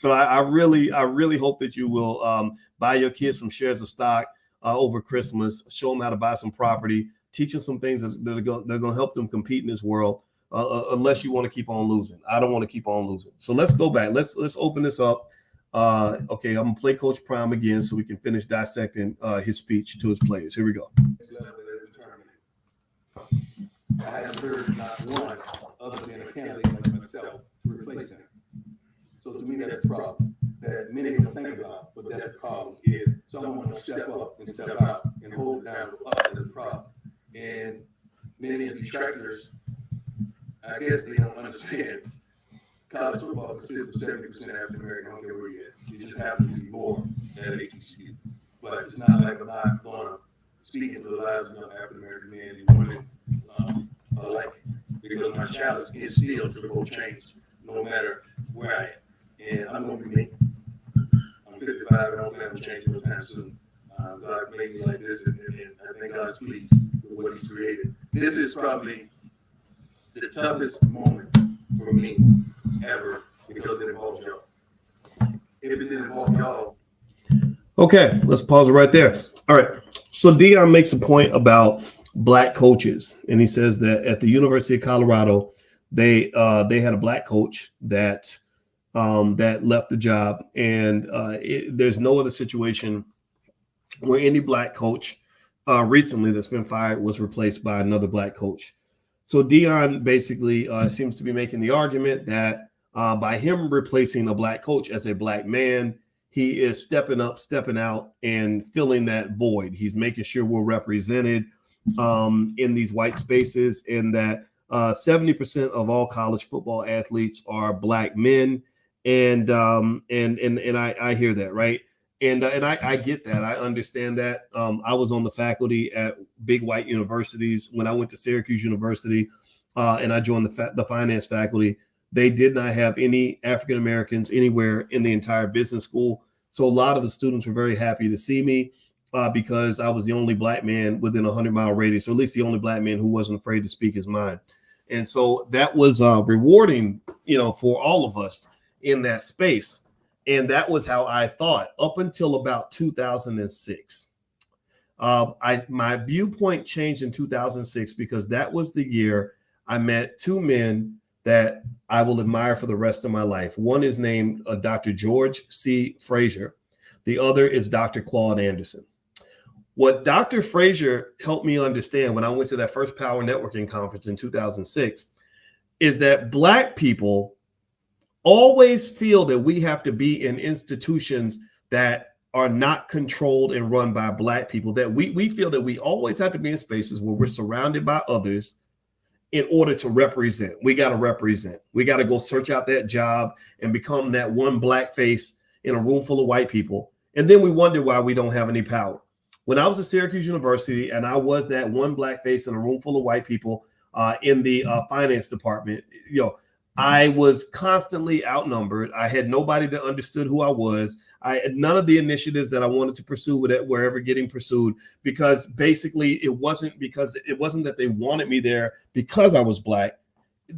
I really hope that you will buy your kids some shares of stock over Christmas. Show them how to buy some property. Teach them some things that are going to help them compete in this world. Unless you want to keep on losing. I don't want to keep on losing. So let's go back. Let's open this up. Okay, I'm gonna play Coach Prime again so we can finish dissecting his speech to his players. Here we go. I haven't heard not one other than a candidate like myself to replace him. So to me, that's a problem that many don't think about, but that's a problem. If someone will step up and step out and hold it down for us, that's a problem. And many of these detractors, I guess they don't understand. College football consists of 70% African American. I don't care where you're at. It just happens to be more at HBCU. But it's not like I'm not going to speak into the lives of African American men and women alike, because my challenge is still to promote change, no matter where I am. And I'm going to be me. I'm 55 and I don't plan to change no time soon. God made me like this, and I think God's pleased with what He's created. This is probably the toughest moment for me ever because it involves y'all. If it didn't involve y'all. Okay, let's pause it right there. All right. So Deion makes a point about Black coaches, and he says that at the University of Colorado, they had a Black coach that left the job, and there's no other situation where any Black coach recently that's been fired was replaced by another Black coach. So Deion basically seems to be making the argument that by him replacing a Black coach as a Black man, he is stepping up, stepping out, and filling that void. He's making sure we're represented in these white spaces, and that 70% of all college football athletes are Black men. And I hear that, right? And I get that. I understand that. I was on the faculty at big white universities. When I went to Syracuse University and I joined the finance faculty, they did not have any African Americans anywhere in the entire business school. So a lot of the students were very happy to see me because I was the only Black man within a 100-mile radius, or at least the only Black man who wasn't afraid to speak his mind. And so that was rewarding, for all of us in that space. And that was how I thought up until about 2006. My viewpoint changed in 2006 because that was the year I met two men that I will admire for the rest of my life. One is named Dr. George C. Frazier. The other is Dr. Claude Anderson. What Dr. Frazier helped me understand when I went to that first Power Networking conference in 2006 is that Black people always feel that we have to be in institutions that are not controlled and run by Black people, that we feel that we always have to be in spaces where we're surrounded by others in order to represent. We got to represent. We got to go search out that job and become that one Black face in a room full of white people. And then we wonder why we don't have any power. When I was at Syracuse University and I was that one Black face in a room full of white people in the finance department, I was constantly outnumbered. I had nobody that understood who I was. I had none of the initiatives that I wanted to pursue were ever getting pursued, because basically it wasn't that they wanted me there because I was Black.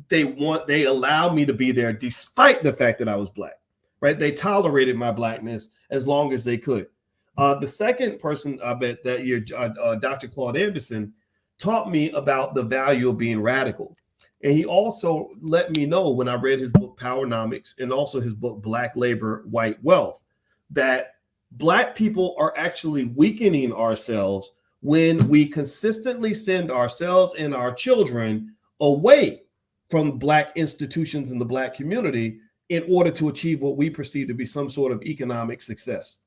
They allowed me to be there despite the fact that I was Black, right? They tolerated my Blackness as long as they could. The second person I bet that year, Dr. Claude Anderson, taught me about the value of being radical. And he also let me know when I read his book, Powernomics, and also his book, Black Labor, White Wealth, that Black people are actually weakening ourselves when we consistently send ourselves and our children away from Black institutions in the Black community in order to achieve what we perceive to be some sort of economic success.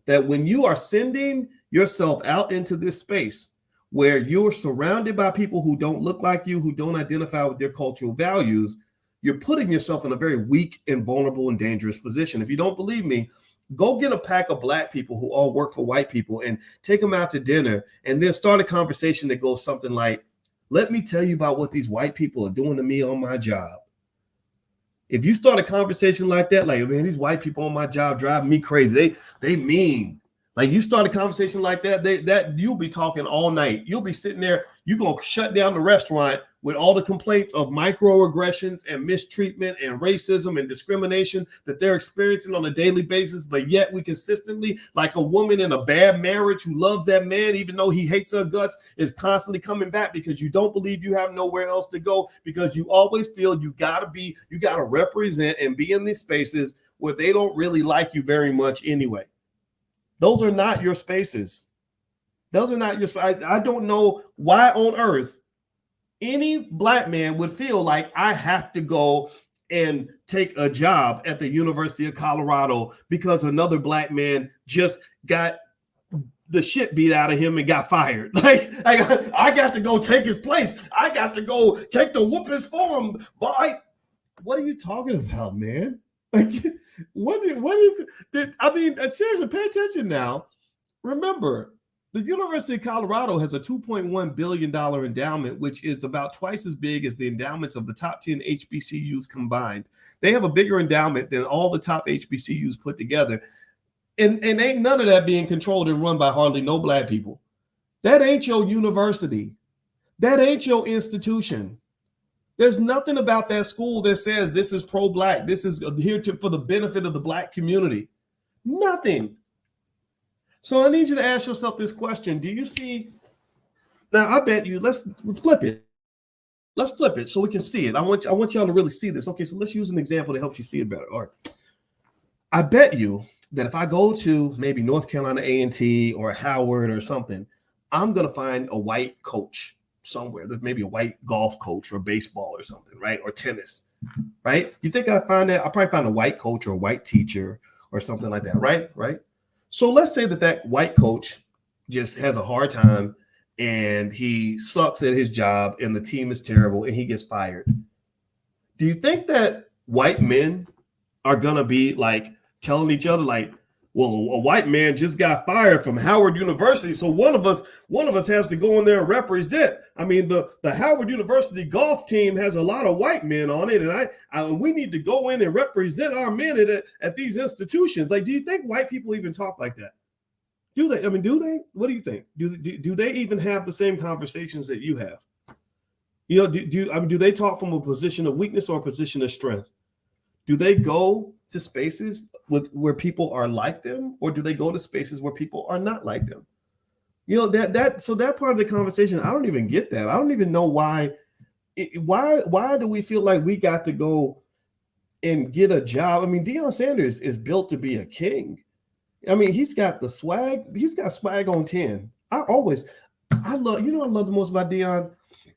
That when you are sending yourself out into this space where you're surrounded by people who don't look like you, who don't identify with their cultural values, you're putting yourself in a very weak and vulnerable and dangerous position. If you don't believe me, go get a pack of Black people who all work for white people and take them out to dinner and then start a conversation that goes something like, let me tell you about what these white people are doing to me on my job. If you start a conversation like that, like, man, these white people on my job drive me crazy. They mean. Like, you start a conversation like that, you'll be talking all night. You'll be sitting there, you're going to shut down the restaurant with all the complaints of microaggressions and mistreatment and racism and discrimination that they're experiencing on a daily basis. But yet we consistently, like a woman in a bad marriage who loves that man, even though he hates her guts, is constantly coming back because you don't believe you have nowhere else to go, because you always feel you got to represent and be in these spaces where they don't really like you very much anyway. Those are not your spaces. Those are not your spaces. I don't know why on earth any black man would feel like I have to go and take a job at the University of Colorado because another black man just got the shit beat out of him and got fired. Like I got to go take his place. I got to go take the whoopings for him. But what are you talking about, man? Like what is I mean, seriously, pay attention now. Remember, the University of Colorado has a $2.1 billion endowment, which is about twice as big as the endowments of the top 10 HBCUs combined. They have a bigger endowment than all the top HBCUs put together. And ain't none of that being controlled and run by hardly no black people. That ain't your university. That ain't your institution. There's nothing about that school that says this is pro-black. This is here for the benefit of the black community. Nothing. So I need you to ask yourself this question. Do you see? Now, I bet you, let's flip it. Let's flip it so we can see it. I want y'all to really see this. Okay, so let's use an example that helps you see it better. All right. I bet you that if I go to maybe North Carolina A&T or Howard or something, I'm going to find a white coach somewhere. There's maybe a white golf coach or baseball or something, right? Or tennis, right? You think I find that? I'll probably find a white coach or a white teacher or something like that, right? Right? So let's say that white coach just has a hard time and he sucks at his job and the team is terrible and he gets fired. Do you think that white men are going to be like telling each other like, well, a white man just got fired from Howard University, so one of us has to go in there and represent. I mean, the Howard University golf team has a lot of white men on it, and we need to go in and represent our men at these institutions. Like, do you think white people even talk like that? Do they? I mean, do they? What do you think? Do they even have the same conversations that you have? You know, do they talk from a position of weakness or a position of strength? Do they go to spaces where people are like them, or do they go to spaces where people are not like them? You know, so that part of the conversation, I don't even get that. I don't even know why do we feel like we got to go and get a job? I mean, Deion Sanders is built to be a king. I mean, he's got the swag. He's got swag on 10. I love the most about Deion?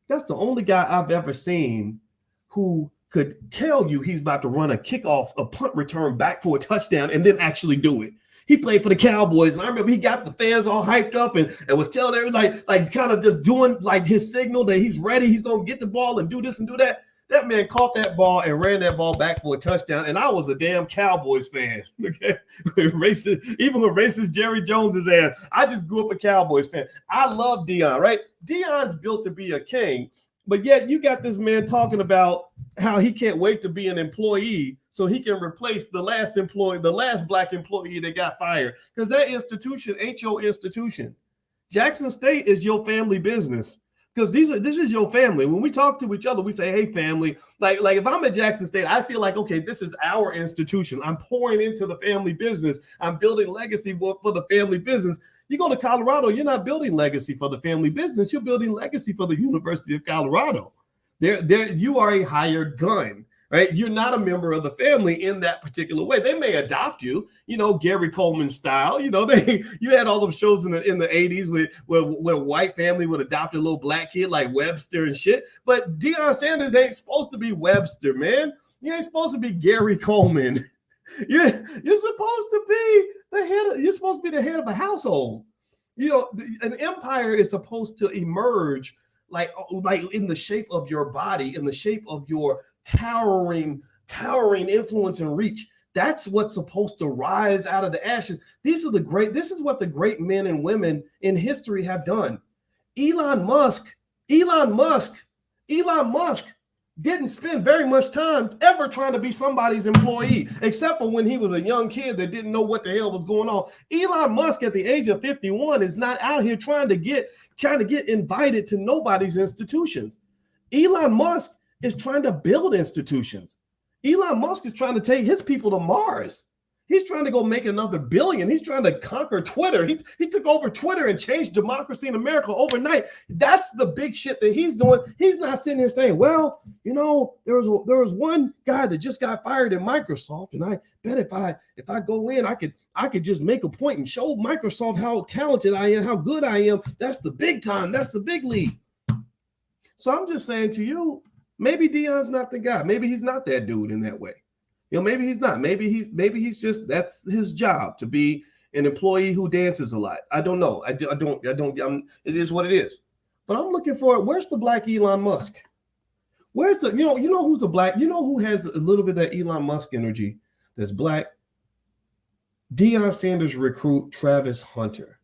That's the only guy I've ever seen who could tell you he's about to run a kickoff, a punt return back for a touchdown and then actually do it. He played for the Cowboys, and I remember he got the fans all hyped up and was telling everybody, like kind of just doing like his signal that he's ready, he's going to get the ball and do this and do that. That man caught that ball and ran that ball back for a touchdown, and I was a damn Cowboys fan. Okay, racist, even with racist Jerry Jones's ass. I just grew up a Cowboys fan. I love Deion, right? Deion's built to be a king, but yet you got this man talking about how he can't wait to be an employee so he can replace the last black employee that got fired, because that institution ain't your institution. Jackson State is your family business, because this is your family. When we talk to each other, we say, hey, family. Like if I'm at Jackson State, I feel like, okay, this is our institution. I'm pouring into the family business. I'm building legacy for the family business. You go to Colorado, you're not building legacy for the family business. You're building legacy for the University of Colorado. You are a hired gun, right? You're not a member of the family in that particular way. They may adopt you, you know, Gary Coleman style. You know, you had all those shows in the 80s where a white family would adopt a little black kid like Webster and shit. But Deion Sanders ain't supposed to be Webster, man. You ain't supposed to be Gary Coleman. You're supposed to be the head. You're supposed to be the head of a household. You know, an empire is supposed to emerge like in the shape of your body, in the shape of your towering influence and reach. That's what's supposed to rise out of the ashes. This is what the great men and women in history have done. Elon Musk didn't spend very much time ever trying to be somebody's employee, except for when he was a young kid that didn't know what the hell was going on. Elon Musk at the age of 51 is not out here trying to get invited to nobody's institutions. Elon Musk is trying to build institutions. Elon Musk is trying to take his people to Mars. He's trying to go make another billion. He's trying to conquer Twitter. He took over Twitter and changed democracy in America overnight. That's the big shit that he's doing. He's not sitting here saying, well, you know, there was one guy that just got fired in Microsoft, and I bet if I go in, I could just make a point and show Microsoft how talented I am, how good I am. That's the big time. That's the big league. So I'm just saying to you, maybe Deion's not the guy. Maybe he's not that dude in that way. You know, maybe he's not. Maybe he's just, that's his job, to be an employee who dances a lot. I don't know. It is what it is. But I'm looking for, where's the black Elon Musk? Where's the, you know who's a black, you know who has a little bit of that Elon Musk energy that's black? Deion Sanders recruit Travis Hunter.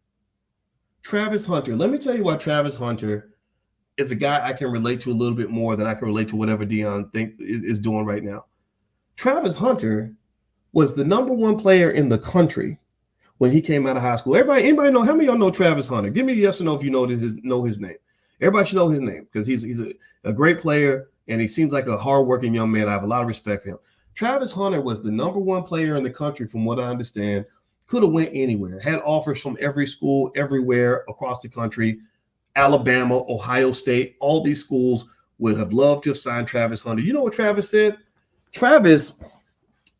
Travis Hunter. Let me tell you why Travis Hunter is a guy I can relate to a little bit more than I can relate to whatever Deion thinks is doing right now. Travis Hunter was the #1 player in the country when he came out of high school. Anybody know, how many of y'all know Travis Hunter? Give me a yes or no if you know his name. Everybody should know his name because he's a great player and he seems like a hardworking young man. I have a lot of respect for him. Travis Hunter was the #1 player in the country, from what I understand. Could have went anywhere, had offers from every school, everywhere across the country. Alabama, Ohio State, all these schools would have loved to have signed Travis Hunter. You know what Travis said? Travis,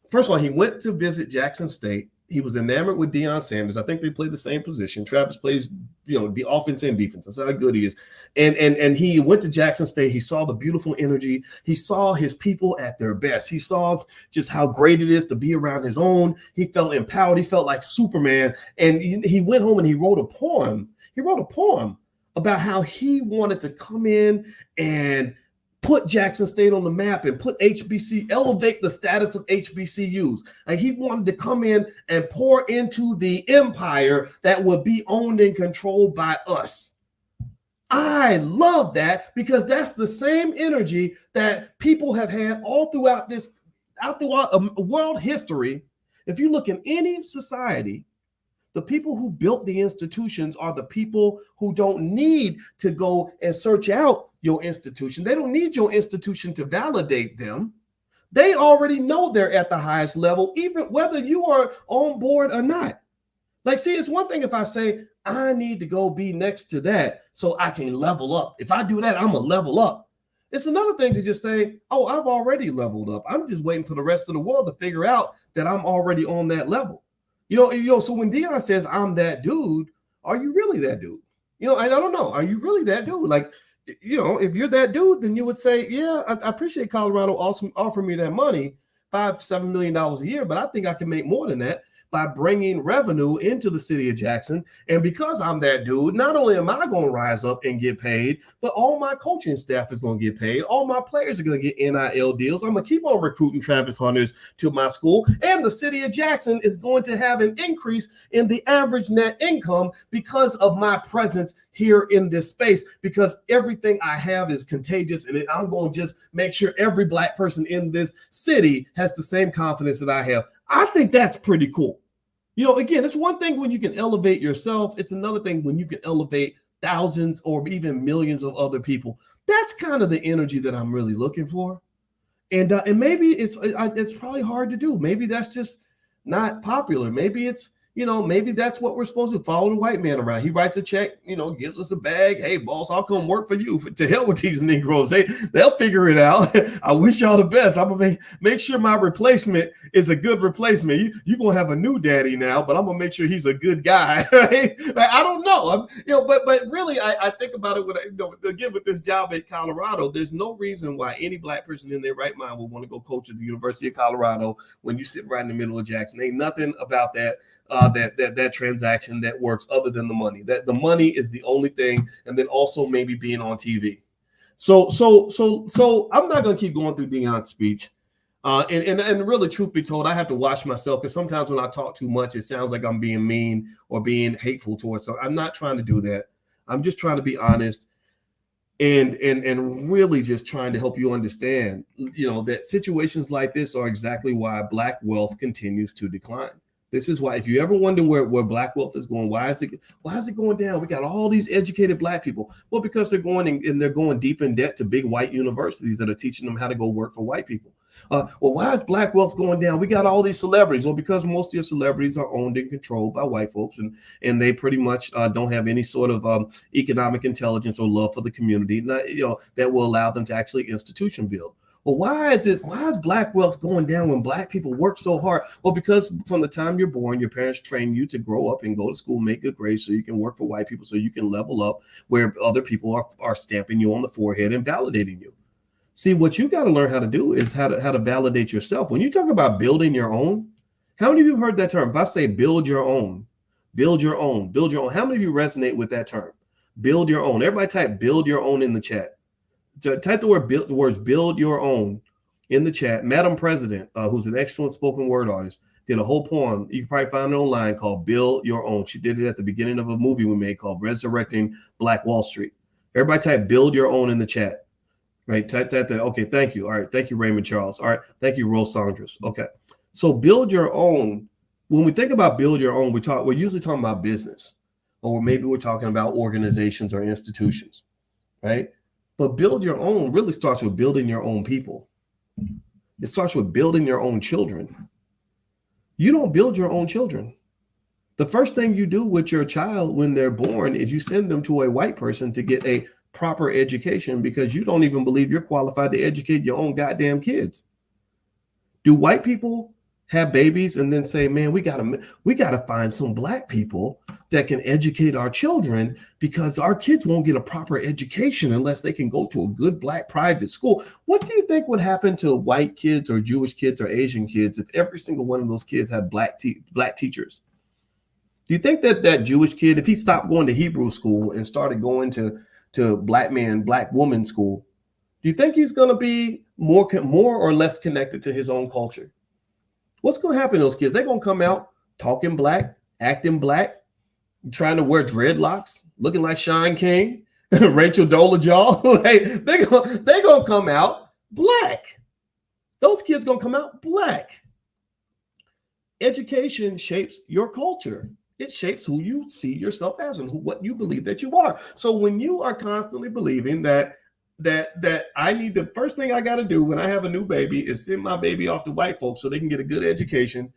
first of all, he went to visit Jackson State. He was enamored with Deion Sanders. I think they play the same position. Travis plays, the offense and defense. That's how good he is. And he went to Jackson State. He saw the beautiful energy. He saw his people at their best. He saw just how great it is to be around his own. He felt empowered. He felt like Superman. And he went home and he wrote a poem. He wrote a poem about how he wanted to come in and put Jackson State on the map and put elevate the status of HBCUs. Like, he wanted to come in and pour into the empire that would be owned and controlled by us. I love that, because that's the same energy that people have had all throughout world history. If you look in any society, the people who built the institutions are the people who don't need to go and search out your institution. They don't need your institution to validate them. They already know they're at the highest level, even whether you are on board or not. Like, see, it's one thing if I say, I need to go be next to that so I can level up. If I do that, I'm going to level up. It's another thing to just say, oh, I've already leveled up. I'm just waiting for the rest of the world to figure out that I'm already on that level. So when Deion says, I'm that dude, are you really that dude? I don't know. Are you really that dude? Like, if you're that dude, then you would say, yeah, I appreciate Colorado also offering me that money, $5-7 million a year, but I think I can make more than that by bringing revenue into the city of Jackson. And because I'm that dude, not only am I going to rise up and get paid, but all my coaching staff is going to get paid. All my players are going to get NIL deals. I'm going to keep on recruiting Travis Hunters to my school. And the city of Jackson is going to have an increase in the average net income because of my presence here in this space, because everything I have is contagious. And I'm going to just make sure every black person in this city has the same confidence that I have. I think that's pretty cool. Again, it's one thing when you can elevate yourself. It's another thing when you can elevate thousands or even millions of other people. That's kind of the energy that I'm really looking for. And maybe it's probably hard to do. Maybe that's just not popular. Maybe it's, maybe that's what we're supposed to follow the white man around. He writes a check, gives us a bag. Hey, boss, I'll come work for you. To hell with these Negroes. They'll figure it out. I wish y'all the best. I'm going to make sure my replacement is a good replacement. You're going to have a new daddy now, but I'm going to make sure he's a good guy. Right? I don't know. But really, I think about it again with this job at Colorado. There's no reason why any black person in their right mind would want to go coach at the University of Colorado when you sit right in the middle of Jackson. Ain't nothing about that. That transaction that works other than the money. That the money is the only thing, and then also maybe being on TV. So I'm not going to keep going through Deion's speech. And really, truth be told, I have to watch myself, because sometimes when I talk too much, it sounds like I'm being mean or being hateful towards someone. I'm not trying to do that. I'm just trying to be honest and really just trying to help you understand, that situations like this are exactly why black wealth continues to decline. This is why, if you ever wonder where black wealth is going, why is it going down? We got all these educated black people. Well, because they're going deep in debt to big white universities that are teaching them how to go work for white people. Well, why is black wealth going down? We got all these celebrities. Well, because most of your celebrities are owned and controlled by white folks, and they pretty much don't have any sort of economic intelligence or love for the community, that will allow them to actually institution build. Well, why is black wealth going down when black people work so hard? Well, because from the time you're born, your parents train you to grow up and go to school, make good grades so you can work for white people, so you can level up where other people are stamping you on the forehead and validating you. See, what you got to learn how to do is how to validate yourself. When you talk about building your own, how many of you heard that term? If I say build your own, build your own, build your own, how many of you resonate with that term? Build your own. Everybody type build your own in the chat. Type the words build your own in the chat. Madam President, who's an excellent spoken word artist, did a whole poem. You can probably find it online called Build Your Own. She did it at the beginning of a movie we made called Resurrecting Black Wall Street. Everybody type build your own in the chat. Right? Type that. Okay, thank you. All right. Thank you, Raymond Charles. All right. Thank you, Rose Saunders. Okay. So build your own. When we think about build your own, we're usually talking about business, or maybe we're talking about organizations or institutions, right? But build your own really starts with building your own people. It starts with building your own children. You don't build your own children. The first thing you do with your child when they're born is you send them to a white person to get a proper education, because you don't even believe you're qualified to educate your own goddamn kids. Do white people have babies and then say, man, we gotta find some black people that can educate our children, because our kids won't get a proper education unless they can go to a good black private school? What do you think would happen to white kids or Jewish kids or Asian kids if every single one of those kids had black teachers? Do you think that Jewish kid, if he stopped going to Hebrew school and started going to black man, black woman school, do you think he's going to be more or less connected to his own culture? What's going to happen to those kids? They're going to come out talking black, acting black, trying to wear dreadlocks, looking like Sean King, Rachel Dolezal. They're going to come out black. Those kids going to come out black. Education shapes your culture. It shapes who you see yourself as and what you believe that you are. So when you are constantly believing that I need, the first thing I got to do when I have a new baby is send my baby off to white folks so they can get a good education,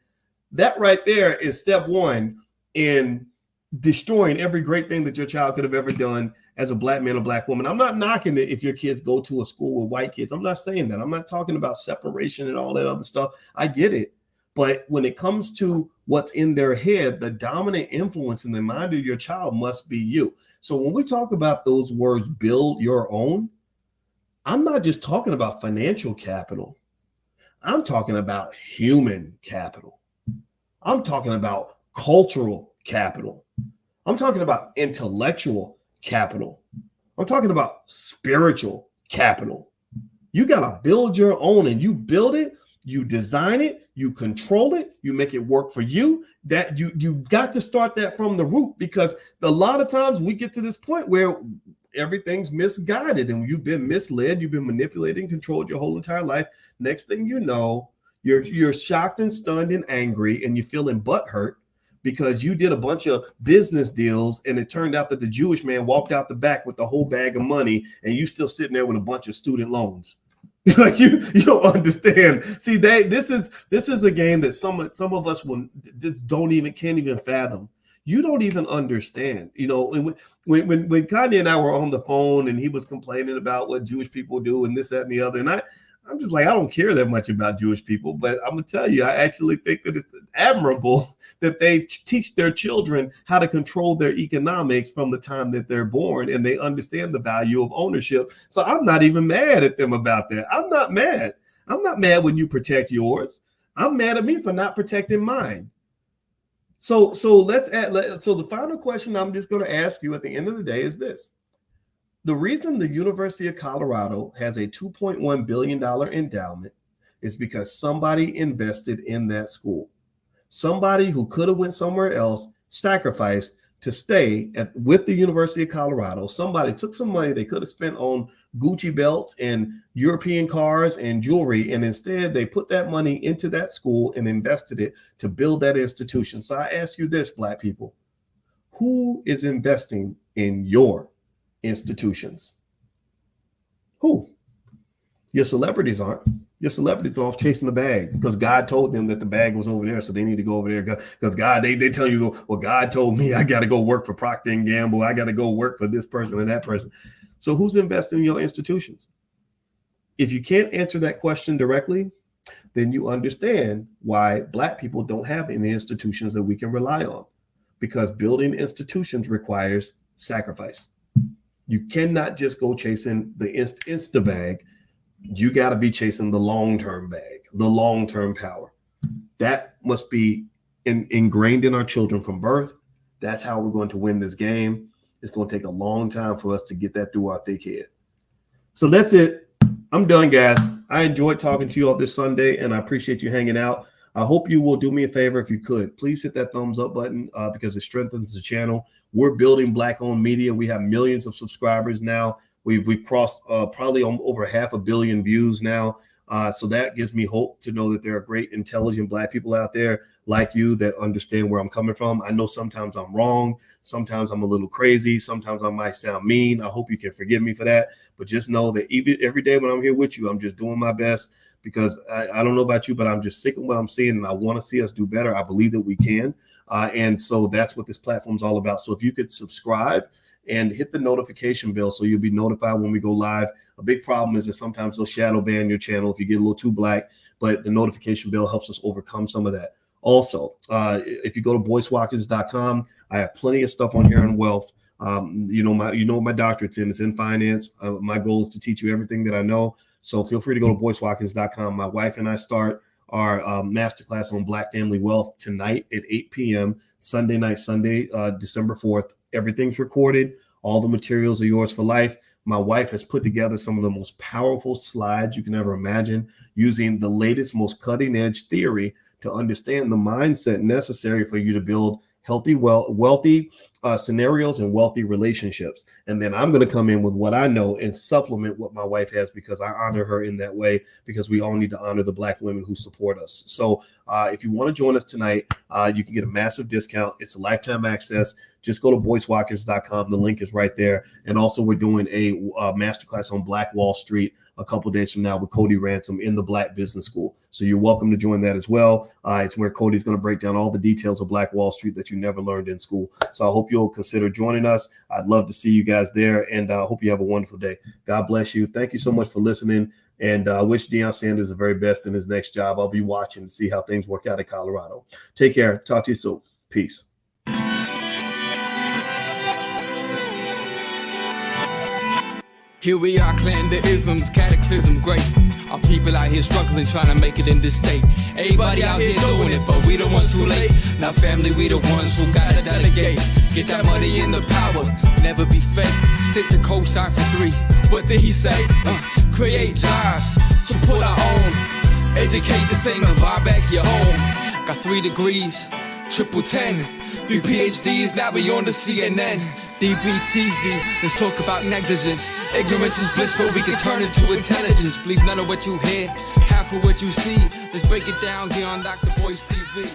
that right there is step one in destroying every great thing that your child could have ever done as a black man or black woman. I'm not knocking it if your kids go to a school with white kids. I'm not saying that. I'm not talking about separation and all that other stuff. I get it. But when it comes to what's in their head, the dominant influence in the mind of your child must be you. So when we talk about those words, build your own, I'm not just talking about financial capital. I'm talking about human capital. I'm talking about cultural capital. I'm talking about intellectual capital. I'm talking about spiritual capital. You got to build your own, and you build it, you design it, you control it, you make it work for you. That you got to start that from the root, because a lot of times we get to this point where everything's misguided and you've been misled, you've been manipulated and controlled your whole entire life. Next thing you know, you're shocked and stunned and angry, and you're feeling butthurt because you did a bunch of business deals and it turned out that the Jewish man walked out the back with the whole bag of money, and you still sitting there with a bunch of student loans. Like you don't understand. See, this is a game that some of us will just can't even fathom. You don't even understand. You know, when Kanye and I were on the phone and he was complaining about what Jewish people do and this, that, and the other, and I'm just like, I don't care that much about Jewish people, but I'm gonna tell you, I actually think that it's admirable that they teach their children how to control their economics from the time that they're born, and they understand the value of ownership. So I'm not even mad at them about that. I'm not mad. I'm not mad when you protect yours. I'm mad at me for not protecting mine. So let's add. So the final question I'm just going to ask you at the end of the day is this. The reason the University of Colorado has a $2.1 billion endowment is because somebody invested in that school. Somebody who could have went somewhere else sacrificed to stay with the University of Colorado. Somebody took some money they could have spent on Gucci belts and European cars and jewelry, and instead they put that money into that school and invested it to build that institution. So I ask you this, Black people, who is investing in your institutions? Who? Your celebrities aren't. Your celebrities are off chasing the bag because God told them that the bag was over there, so they need to go over there. Because God, they tell you, well, God told me I got to go work for Procter & Gamble. I got to go work for this person and that person. So who's investing in your institutions? If you can't answer that question directly, then you understand why Black people don't have any institutions that we can rely on, because building institutions requires sacrifice. You cannot just go chasing the insta bag. You got to be chasing the long-term bag, the long-term power. That must be ingrained in our children from birth. That's how we're going to win this game. It's going to take a long time for us to get that through our thick head. So that's it. I'm done, guys. I enjoyed talking to you all this Sunday, and I appreciate you hanging out. I hope you will do me a favor if you could. Please hit that thumbs up button because it strengthens the channel. We're building Black-owned media. We have millions of subscribers now. We've crossed probably over 500 million views now. So that gives me hope to know that there are great, intelligent Black people out there like you that understand where I'm coming from. I know sometimes I'm wrong. Sometimes I'm a little crazy. Sometimes I might sound mean. I hope you can forgive me for that. But just know that even every day when I'm here with you, I'm just doing my best because I don't know about you, but I'm just sick of what I'm seeing and I want to see us do better. I believe that we can. And so that's what this platform is all about. So if you could subscribe and hit the notification bell so you'll be notified when we go live. A big problem is that sometimes they'll shadow ban your channel if you get a little too Black, but the notification bell helps us overcome some of that. Also, if you go to boycewatkins.com, I have plenty of stuff on here on wealth. You know my doctorate's in. It's in finance. My goal is to teach you everything that I know. So feel free to go to boycewatkins.com. My wife and I start our masterclass on Black family wealth tonight at 8 p.m. Sunday, December 4th. Everything's recorded. All the materials are yours for life. My wife has put together some of the most powerful slides you can ever imagine using the latest, most cutting edge theory to understand the mindset necessary for you to build healthy, wealthy scenarios and wealthy relationships. And then I'm going to come in with what I know and supplement what my wife has because I honor her in that way because we all need to honor the Black women who support us. So if you want to join us tonight, you can get a massive discount. It's a lifetime access. Just go to boycewatkins.com. The link is right there. And also we're doing a masterclass on Black Wall Street a couple of days from now with Cody Ransom in the Black Business School. So you're welcome to join that as well. It's where Cody's going to break down all the details of Black Wall Street that you never learned in school. So I hope you'll consider joining us. I'd love to see you guys there, and I hope you have a wonderful day. God bless you. Thank you so much for listening, and I wish Deion Sanders the very best in his next job. I'll be watching to see how things work out in Colorado. Take care. Talk to you soon. Peace. Here we are, clan the isms, cataclysm, great. Our people out here struggling, trying to make it in this state. Everybody out here doing it, but we the ones who late. Now family, we the ones who gotta delegate. Get that money in the power, never be fake. Stick to co-sign for 3. What did he say? Create jobs, support our own. Educate the same and buy back your home. Got 3 degrees, triple 10. 3 PhDs, now we on the CNN. DBTV, let's talk about negligence. Ignorance is bliss, but we can turn it to intelligence. Believe none of what you hear, half of what you see. Let's break it down here on Dr. Boyce TV.